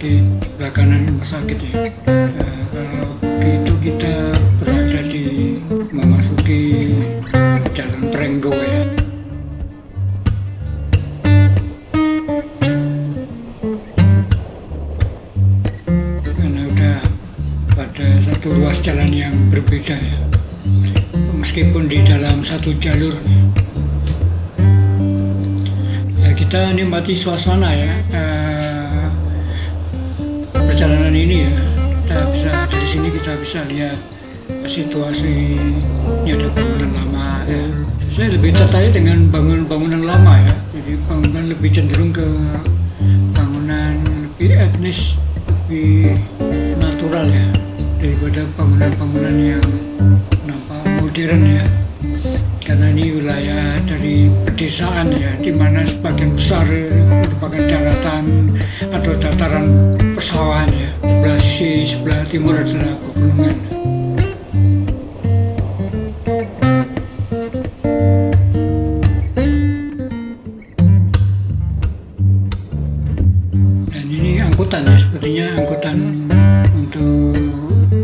di sebelah kanan rumah sakit ya. Kalau begitu kita berada di memasuki Jalan Prenggo ya. Karena udah pada satu ruas jalan yang berbeda ya, meskipun di dalam satu jalur ya. Kita nikmati suasana ya, perjalanan ini ya. Dari sini kita bisa lihat situasi ini, ada bangunan lama ya. Saya lebih tertarik dengan bangunan lama ya. Jadi bangunan lebih cenderung ke bangunan lebih etnis, lebih natural ya, daripada bangunan-bangunan yang nampak modern ya. Karena ini wilayah dari pedesaan ya, di mana sebagian besar merupakan daratan atau dataran persawahan ya. Sebelah timur adalah pegunungan. Dan ini angkutan ya, sepertinya angkutan untuk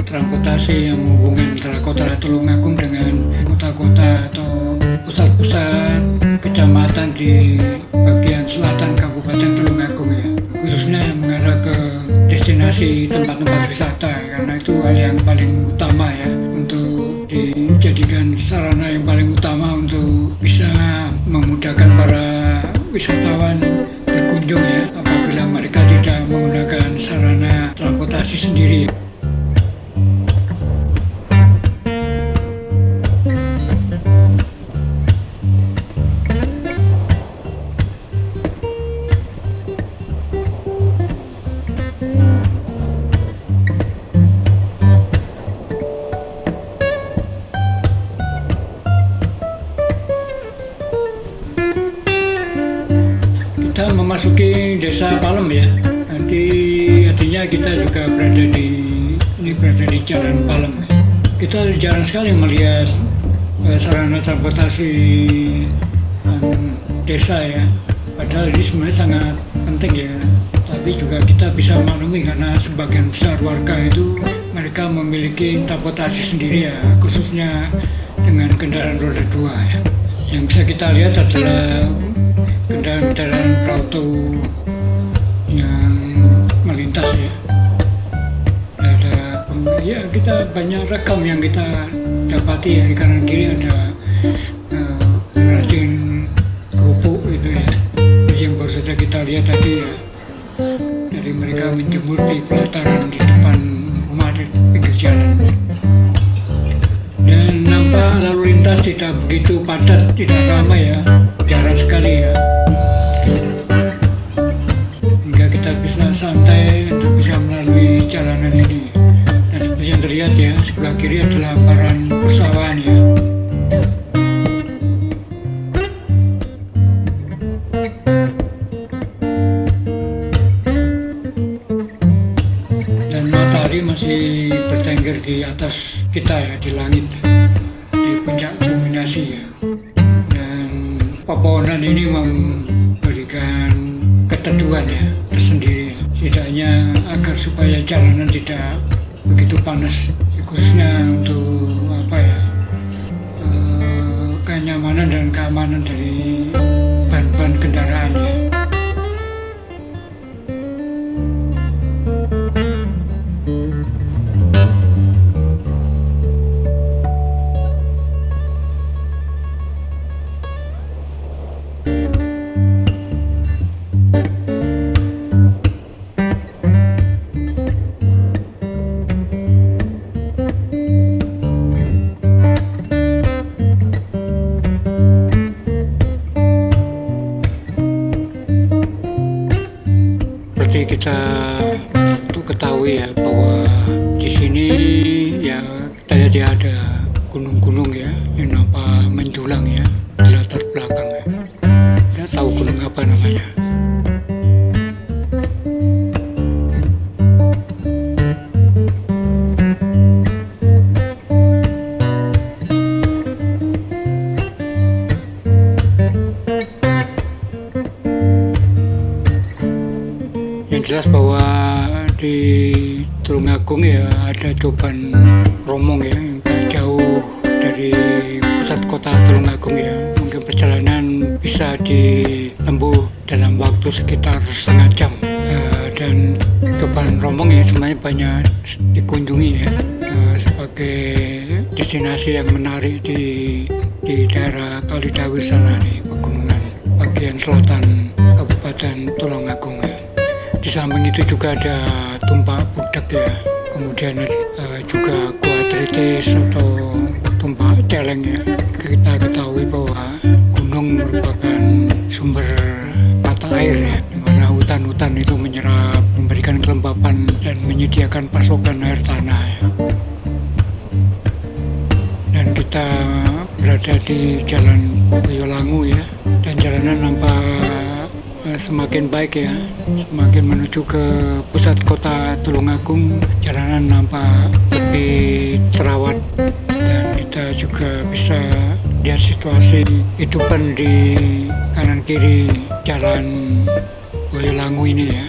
transportasi yang menghubungkan antara kota Tulungagung dengan kota-kota atau pusat-pusat kecamatan di bagian selatan Kabupaten Tulungagung ya, khususnya yang mengarah ke destinasi tempat-tempat wisata, karena itu hal yang paling utama ya, untuk dijadikan sarana yang paling utama untuk bisa memudahkan para wisatawan berkunjung ya, apabila mereka tidak menggunakan sarana transportasi sendiri. Kita memasuki desa Palem ya. Nanti artinya kita juga berada di Jalan Palem. Kita jarang sekali melihat sarana transportasi desa ya. Padahal ini sebenarnya sangat penting ya. Tapi juga kita bisa maklumi karena sebagian besar warga itu mereka memiliki transportasi sendiri ya, khususnya dengan kendaraan roda 2 ya. Yang bisa kita lihat adalah kendaraan auto yang melintas ya. Ada ya, kita banyak rekam yang kita dapati ya. Di kanan kiri ada pengrajin kerupuk itu ya, yang baru saja kita lihat tadi ya. Jadi mereka menjemur di pelataran di depan rumah di pinggir jalan. Dan nampak lalu lintas tidak begitu padat, tidak ramai ya, jarang sekali ya. Hingga kita bisa santai untuk bisa melalui jalanan ini. Dan seperti yang terlihat ya, sebelah kiri adalah hamparan persawahan ya. Dan matahari masih bertengger di atas kita ya, di langit, di puncak kulminasi ya. Dan pepohonan ini memberikan keteduhan ya tersendiri, setidaknya agar supaya jalanan tidak begitu panas, khususnya untuk apa ya, kenyamanan dan keamanan dari ban-ban kendaraan ya. Seperti kita tuh ketahui ya, bahwa di sini ya kita lihat ya ada gunung-gunung ya yang nampak menjulang ya di latar belakang ya. Nggak tahu gunung apa namanya. Yang jelas bahwa dari Tulungagung ya ada Coban Romong ya, yang tak jauh dari pusat kota Tulungagung ya. Mungkin perjalanan bisa ditempuh dalam waktu sekitar setengah jam. Dan Coban Romong ya sebenarnya banyak dikunjungi ya, sebagai destinasi yang menarik di daerah Kalidawir sana, di pegunungan bagian selatan Kabupaten Tulungagung ya. Di samping itu juga ada Tumpak Budak ya, kemudian juga Gua Tritis atau Tumpak Celeng ya. Kita ketahui bahwa gunung merupakan sumber mata air ya, di mana hutan-hutan itu menyerap, memberikan kelembapan dan menyediakan pasokan air tanah ya. Dan kita berada di Jalan Boyolangu ya, dan jalanan nampak semakin baik ya, semakin menuju ke pusat kota Tulungagung jalanan nampak lebih terawat, dan kita juga bisa lihat situasi kehidupan di kanan kiri Jalan Boyolangu ini ya.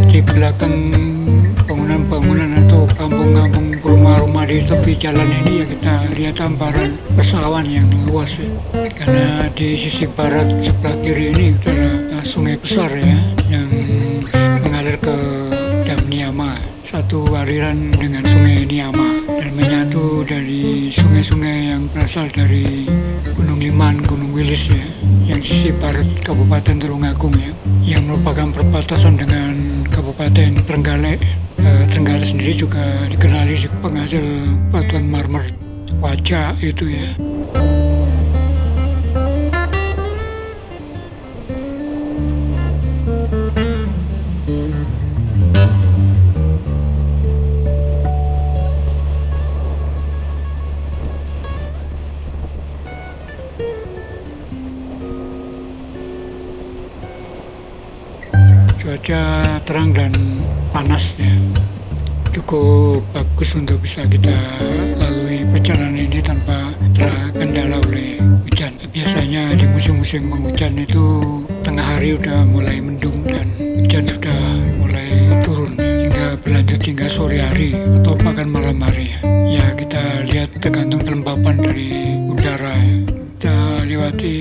Di belakang bangunan-bangunan atau kampung-kampung, rumah-rumah di tepi jalan ini ya, kita lihat hamparan persawahan yang luas ya. Karena di sisi barat sebelah kiri ini adalah sungai besar ya, yang mengalir ke Dam Niama, satu aliran dengan sungai Niama, dan menyatu dari sungai-sungai yang berasal dari Gunung Liman, Gunung Wilis ya, yang sisi barat Kabupaten Tulungagung ya, yang merupakan perbatasan dengan Kabupaten Trenggalek. Trenggalek sendiri juga dikenali penghasil batuan marmer Wajah itu ya. Cuaca terang dan panas ya, cukup bagus untuk bisa kita lalui perjalanan ini tanpa terkendala oleh hujan. Biasanya di musim-musim penghujan itu tengah hari udah mulai mendung dan hujan sudah mulai turun hingga berlanjut hingga sore hari atau bahkan malam hari ya. Ya kita lihat tergantung kelembapan dari udara ya. Kita lewati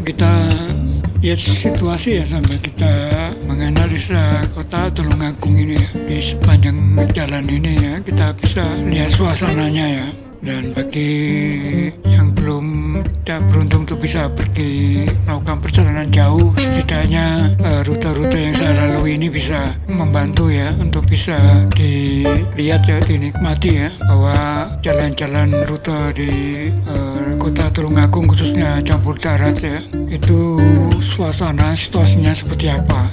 kita lihat situasi ya, sampai kita menganalisa kota Tulungagung ini ya. Di sepanjang jalan ini ya kita bisa lihat suasananya ya. Dan bagi yang belum tidak beruntung untuk bisa pergi melakukan perjalanan jauh, setidaknya rute-rute yang saya lalui ini bisa membantu ya untuk bisa dilihat ya, dinikmati ya, bahwa jalan-jalan rute di kota Tulungagung khususnya campur darat ya, itu situasinya seperti apa.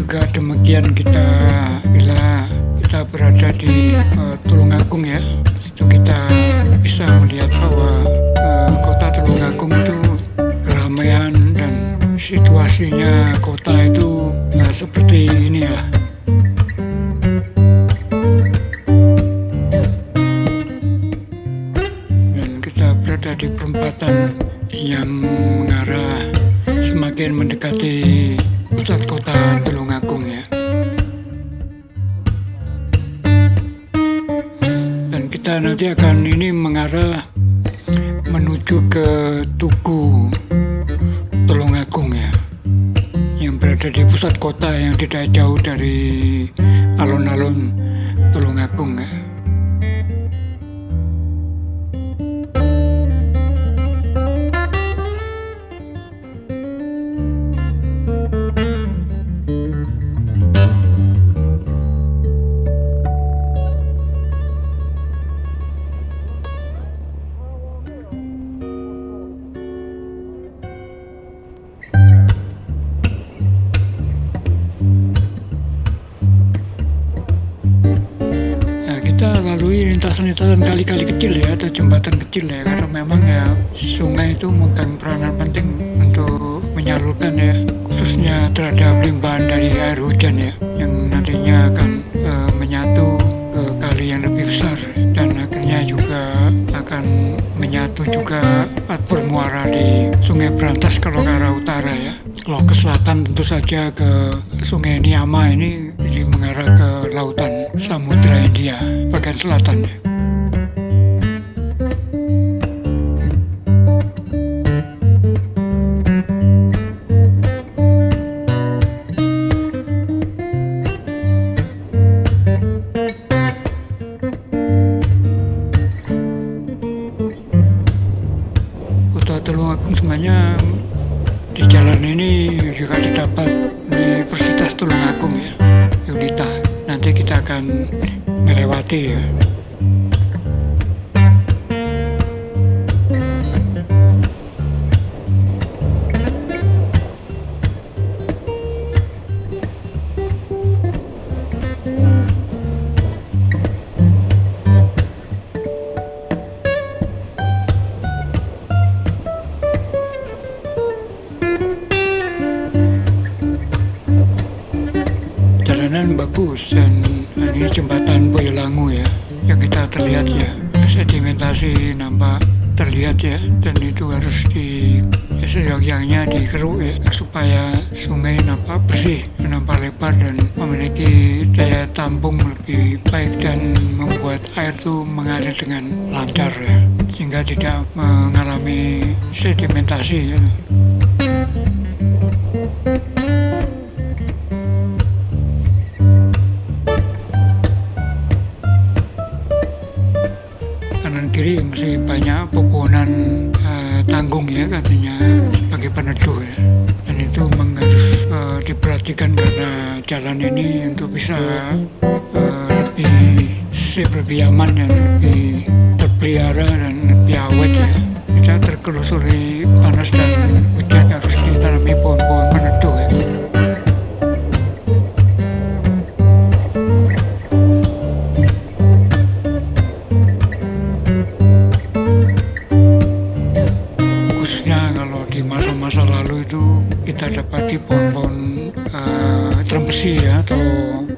juga demikian bila kita berada di Tulungagung ya, itu kita bisa melihat bahwa kota Tulungagung itu keramaian dan situasinya kota itu seperti ini ya. Dan kita berada di perempatan yang mengarah semakin mendekati pusat kota Tulungagung ya. Dan kita nanti akan mengarah menuju ke Tugu Tulungagung ya, yang berada di pusat kota yang tidak jauh dari alun-alun Tulungagung ya. Kita lalui lintasan-lintasan kali-kali kecil ya, atau jembatan kecil ya, karena memang ya sungai itu memegang peranan penting untuk menyalurkan ya, khususnya terhadap limpahan dari air hujan ya, yang nantinya akan menyatu ke kali yang lebih besar dan akhirnya juga akan menyatu juga bermuara di Sungai Brantas kalau ke arah utara ya. Kalau ke selatan tentu saja ke Sungai Niama ini jadi mengarah ke lautan Samudra India bagian selatan. Kota Tulungagung sebenarnya di jalan ini juga terdapat Universitas Tulungagung ya, UNITA. Nanti kita akan melewati ya. Jalanan bagus dan ini jembatan Boyolangu ya, yang kita terlihat ya, sedimentasi nampak terlihat ya, dan itu harus seyogyangnya dikeruk ya, supaya sungai nampak bersih, nampak lebar dan memiliki daya tampung lebih baik dan membuat air itu mengalir dengan lancar ya, sehingga tidak mengalami sedimentasi ya. Kanan kiri masih banyak pepohonan tanggung ya, katanya sebagai peneduh ya. Dan itu memang harus diperhatikan karena jalan ini untuk bisa lebih safe, lebih aman dan lebih terpelihara dan lebih awet ya. Tidak terkelusuri panas dan hujan, harus ditanami pohon-pohon peneduh ya. Di masa-masa lalu itu kita dapati pohon-pohon trembesi ya, atau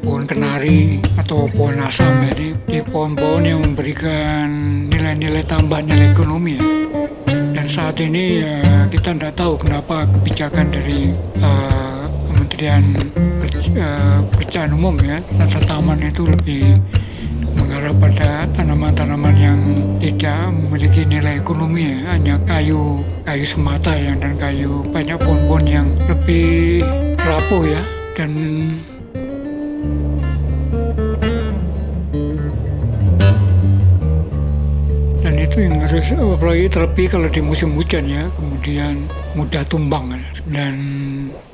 pohon kenari atau pohon asam. Jadi di pohon-pohon yang memberikan nilai-nilai tambah, nilai ekonomi ya. Dan saat ini ya, kita tidak tahu kenapa kebijakan dari Kementerian Pekerjaan Umum ya, tata taman itu lebih mengarah pada tanaman-tanaman yang tidak memiliki nilai ekonomi ya, hanya kayu semata ya, dan banyak pohon-pohon yang lebih rapuh ya, dan itu yang harus, apalagi terlebih kalau di musim hujan ya, kemudian mudah tumbang dan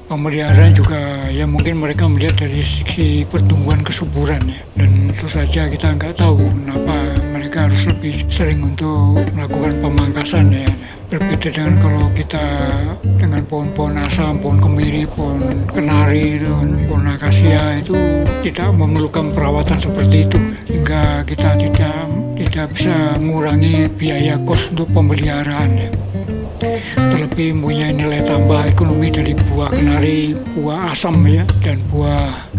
pemeliharaan juga ya, mungkin mereka melihat dari segi pertumbuhan kesuburan ya, dan itu saja kita nggak tahu kenapa mereka mereka harus lebih sering untuk melakukan pemangkasan ya. Berbeda dengan kalau kita dengan pohon-pohon asam, pohon kemiri, pohon kenari, pohon akasia itu tidak memerlukan perawatan seperti itu, sehingga kita tidak bisa mengurangi biaya kos untuk pemeliharaan ya. Terlebih mempunyai nilai tambah ekonomi dari buah kenari, buah asam ya, dan buah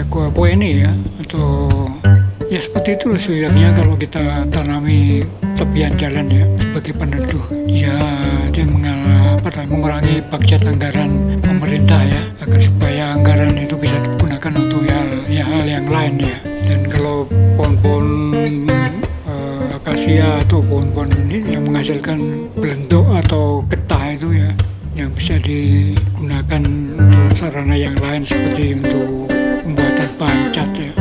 buah ini ya, atau ya seperti itu sebenarnya kalau kita tanami tepian jalan ya sebagai peneduh. Ya dia mengurangi budget anggaran pemerintah ya, agar supaya anggaran itu bisa digunakan untuk hal yang lain ya. Dan kalau pohon-pohon akasia atau pohon-pohon ini yang menghasilkan belendok atau getah itu ya, yang bisa digunakan untuk sarana yang lain seperti untuk pembuatan bahan cat ya.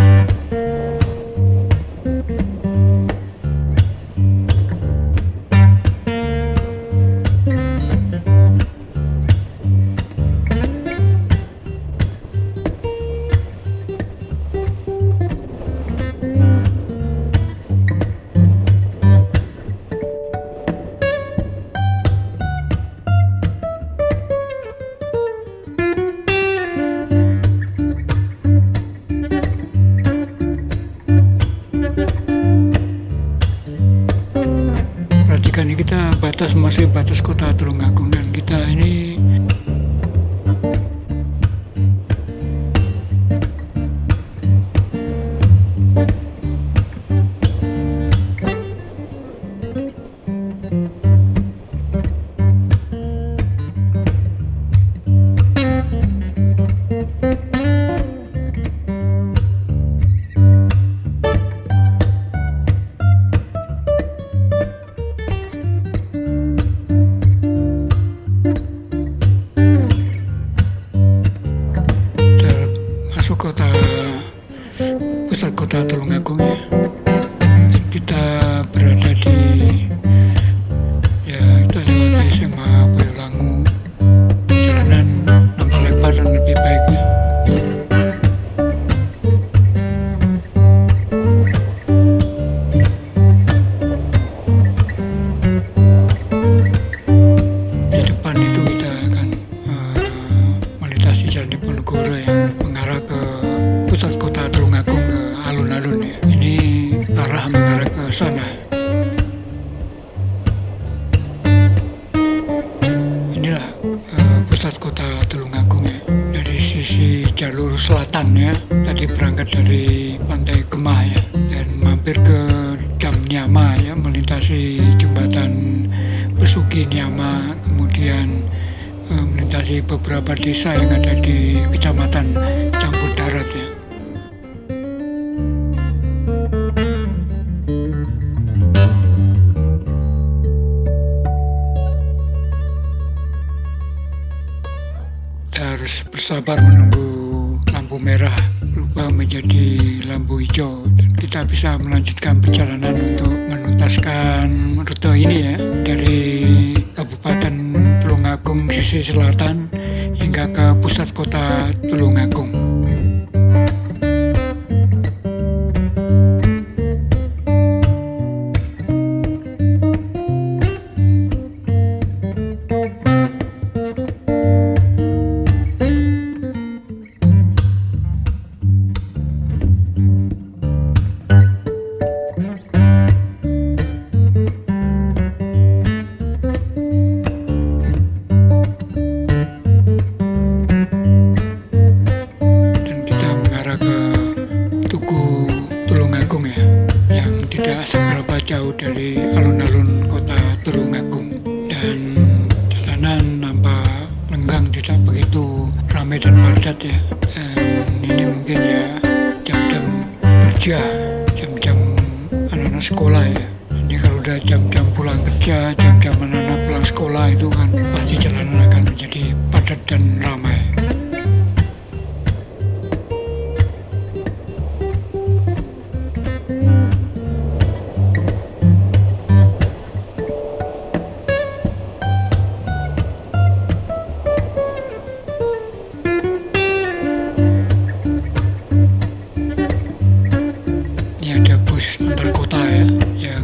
Perhatikan ini kita masih batas kota Tulungagung, dan kita ini pusat kota Tulungagung ya. Kita berada di kita lewati SMA Boyolangu, jalanan nampak lebar dan lebih baik ya. Di depan itu kita akan melintasi Jalan Diponegoro yang mengarah ke pusat kota Tulungagung, ke alun-alun ya. Ini arah mengarah ke sana. Inilah pusat kota Tulungagung ya. Dari sisi jalur selatan ya. Tadi berangkat dari Pantai Kemah ya, dan mampir ke Dam Nyama ya, melintasi jembatan Besuki Nyama, kemudian melintasi beberapa desa yang ada di Kecamatan Campur Darat ya. Kita harus bersabar menunggu lampu merah berubah menjadi lampu hijau, dan kita bisa melanjutkan perjalanan untuk menuntaskan rute ini ya, dari Kabupaten Tulungagung sisi selatan hingga ke pusat kota Tulungagung. Jauh dari alun-alun kota Tulungagung, dan jalanan nampak lenggang, tidak begitu ramai dan padat ya. Dan ini mungkin ya jam-jam kerja, jam-jam anak-anak sekolah ya. Ini kalau udah jam-jam pulang kerja, jam-jam anak-anak pulang sekolah itu kan pasti jalanan akan menjadi padat dan ramai. Antar kota ya,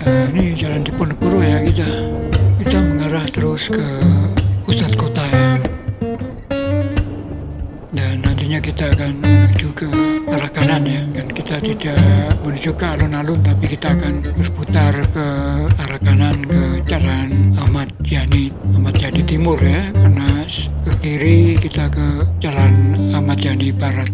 Ini jalan Diponegoro ya, kita mengarah terus ke pusat kota ya. Dan nantinya kita akan menuju ke arah kanan ya. Dan kita tidak menuju ke alun-alun, tapi kita akan berputar ke arah kanan ke Jalan Ahmad Yani Timur ya. Karena ke kiri kita ke Jalan Ahmad Yani Barat.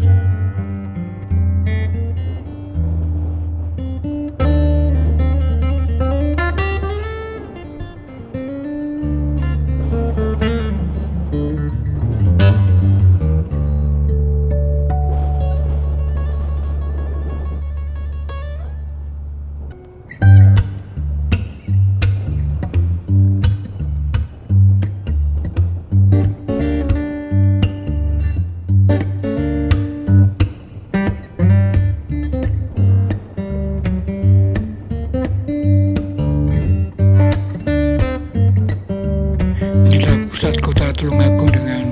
Pusat kota Tulungagung dengan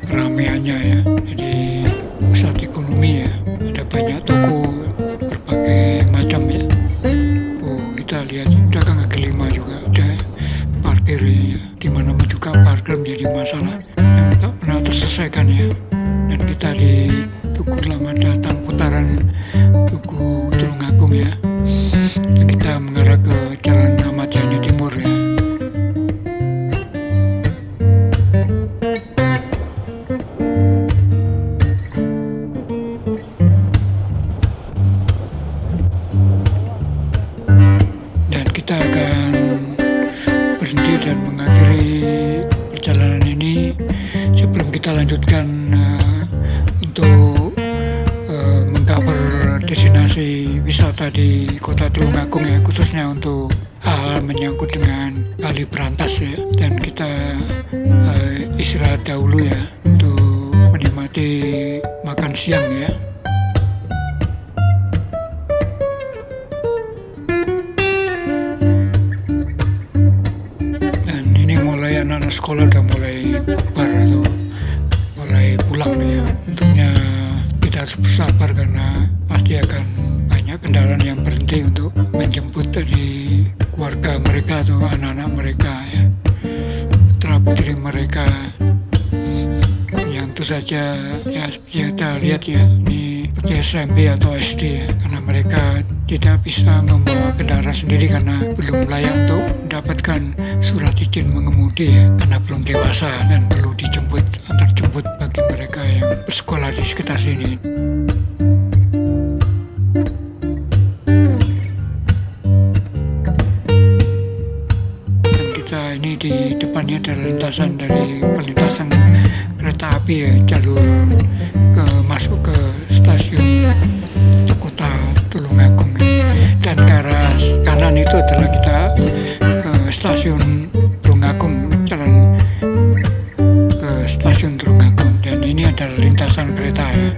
keramaiannya ya, jadi pusat ekonomi ya, ada banyak toko berbagai macam ya. Kita lihat dagang kaki lima juga ada parkir ya, di mana juga parkir menjadi masalah yang tak pernah terselesaikan ya. Dan kita di Tugu Lama Datang putaran Tugu Tulungagung ya, dan kita mengarah ke Jalan Ahmad Yani Timur ya. Kita akan berhenti dan mengakhiri perjalanan ini sebelum kita lanjutkan untuk mengcover destinasi wisata di kota Tulungagung ya, khususnya untuk hal menyangkut dengan Kali Brantas ya. Dan kita istirahat dahulu ya untuk menikmati makan siang ya. Anak-anak sekolah udah mulai bubar atau mulai pulang ya. Tentunya kita harus bersabar karena pasti akan banyak kendaraan yang berhenti untuk menjemput dari keluarga mereka atau anak-anak mereka ya, putra putri mereka yang tentu saja ya seperti kita lihat ya, ini seperti SMP atau SD ya, karena mereka tidak bisa membawa kendaraan sendiri karena belum layak untuk mendapatkan surat izin mengemudi ya, karena belum dewasa dan perlu antar jemput bagi mereka yang bersekolah di sekitar sini. Dan kita ini di depannya ada lintasan kereta api ya, jalur masuk ke stasiun kota Tulungagung ya. Dan ke arah kanan itu adalah kita stasiun Tulungagung, jalan ke stasiun Tulungagung, dan ini adalah lintasan kereta ya.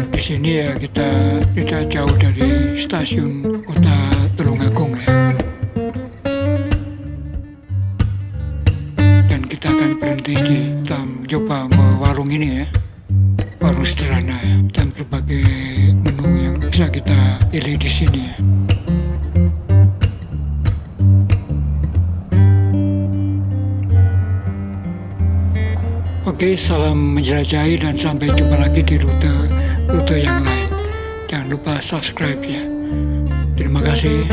Di sini ya kita tidak jauh dari stasiun kota Tulungagung ya. Dan kita akan berhenti kita mencoba warung ini ya, warung sederhana ya, dan berbagai menu yang bisa kita pilih di sini ya. Oke, salam menjelajahi dan sampai jumpa lagi di rute yang lain. Jangan lupa subscribe ya. Terima kasih.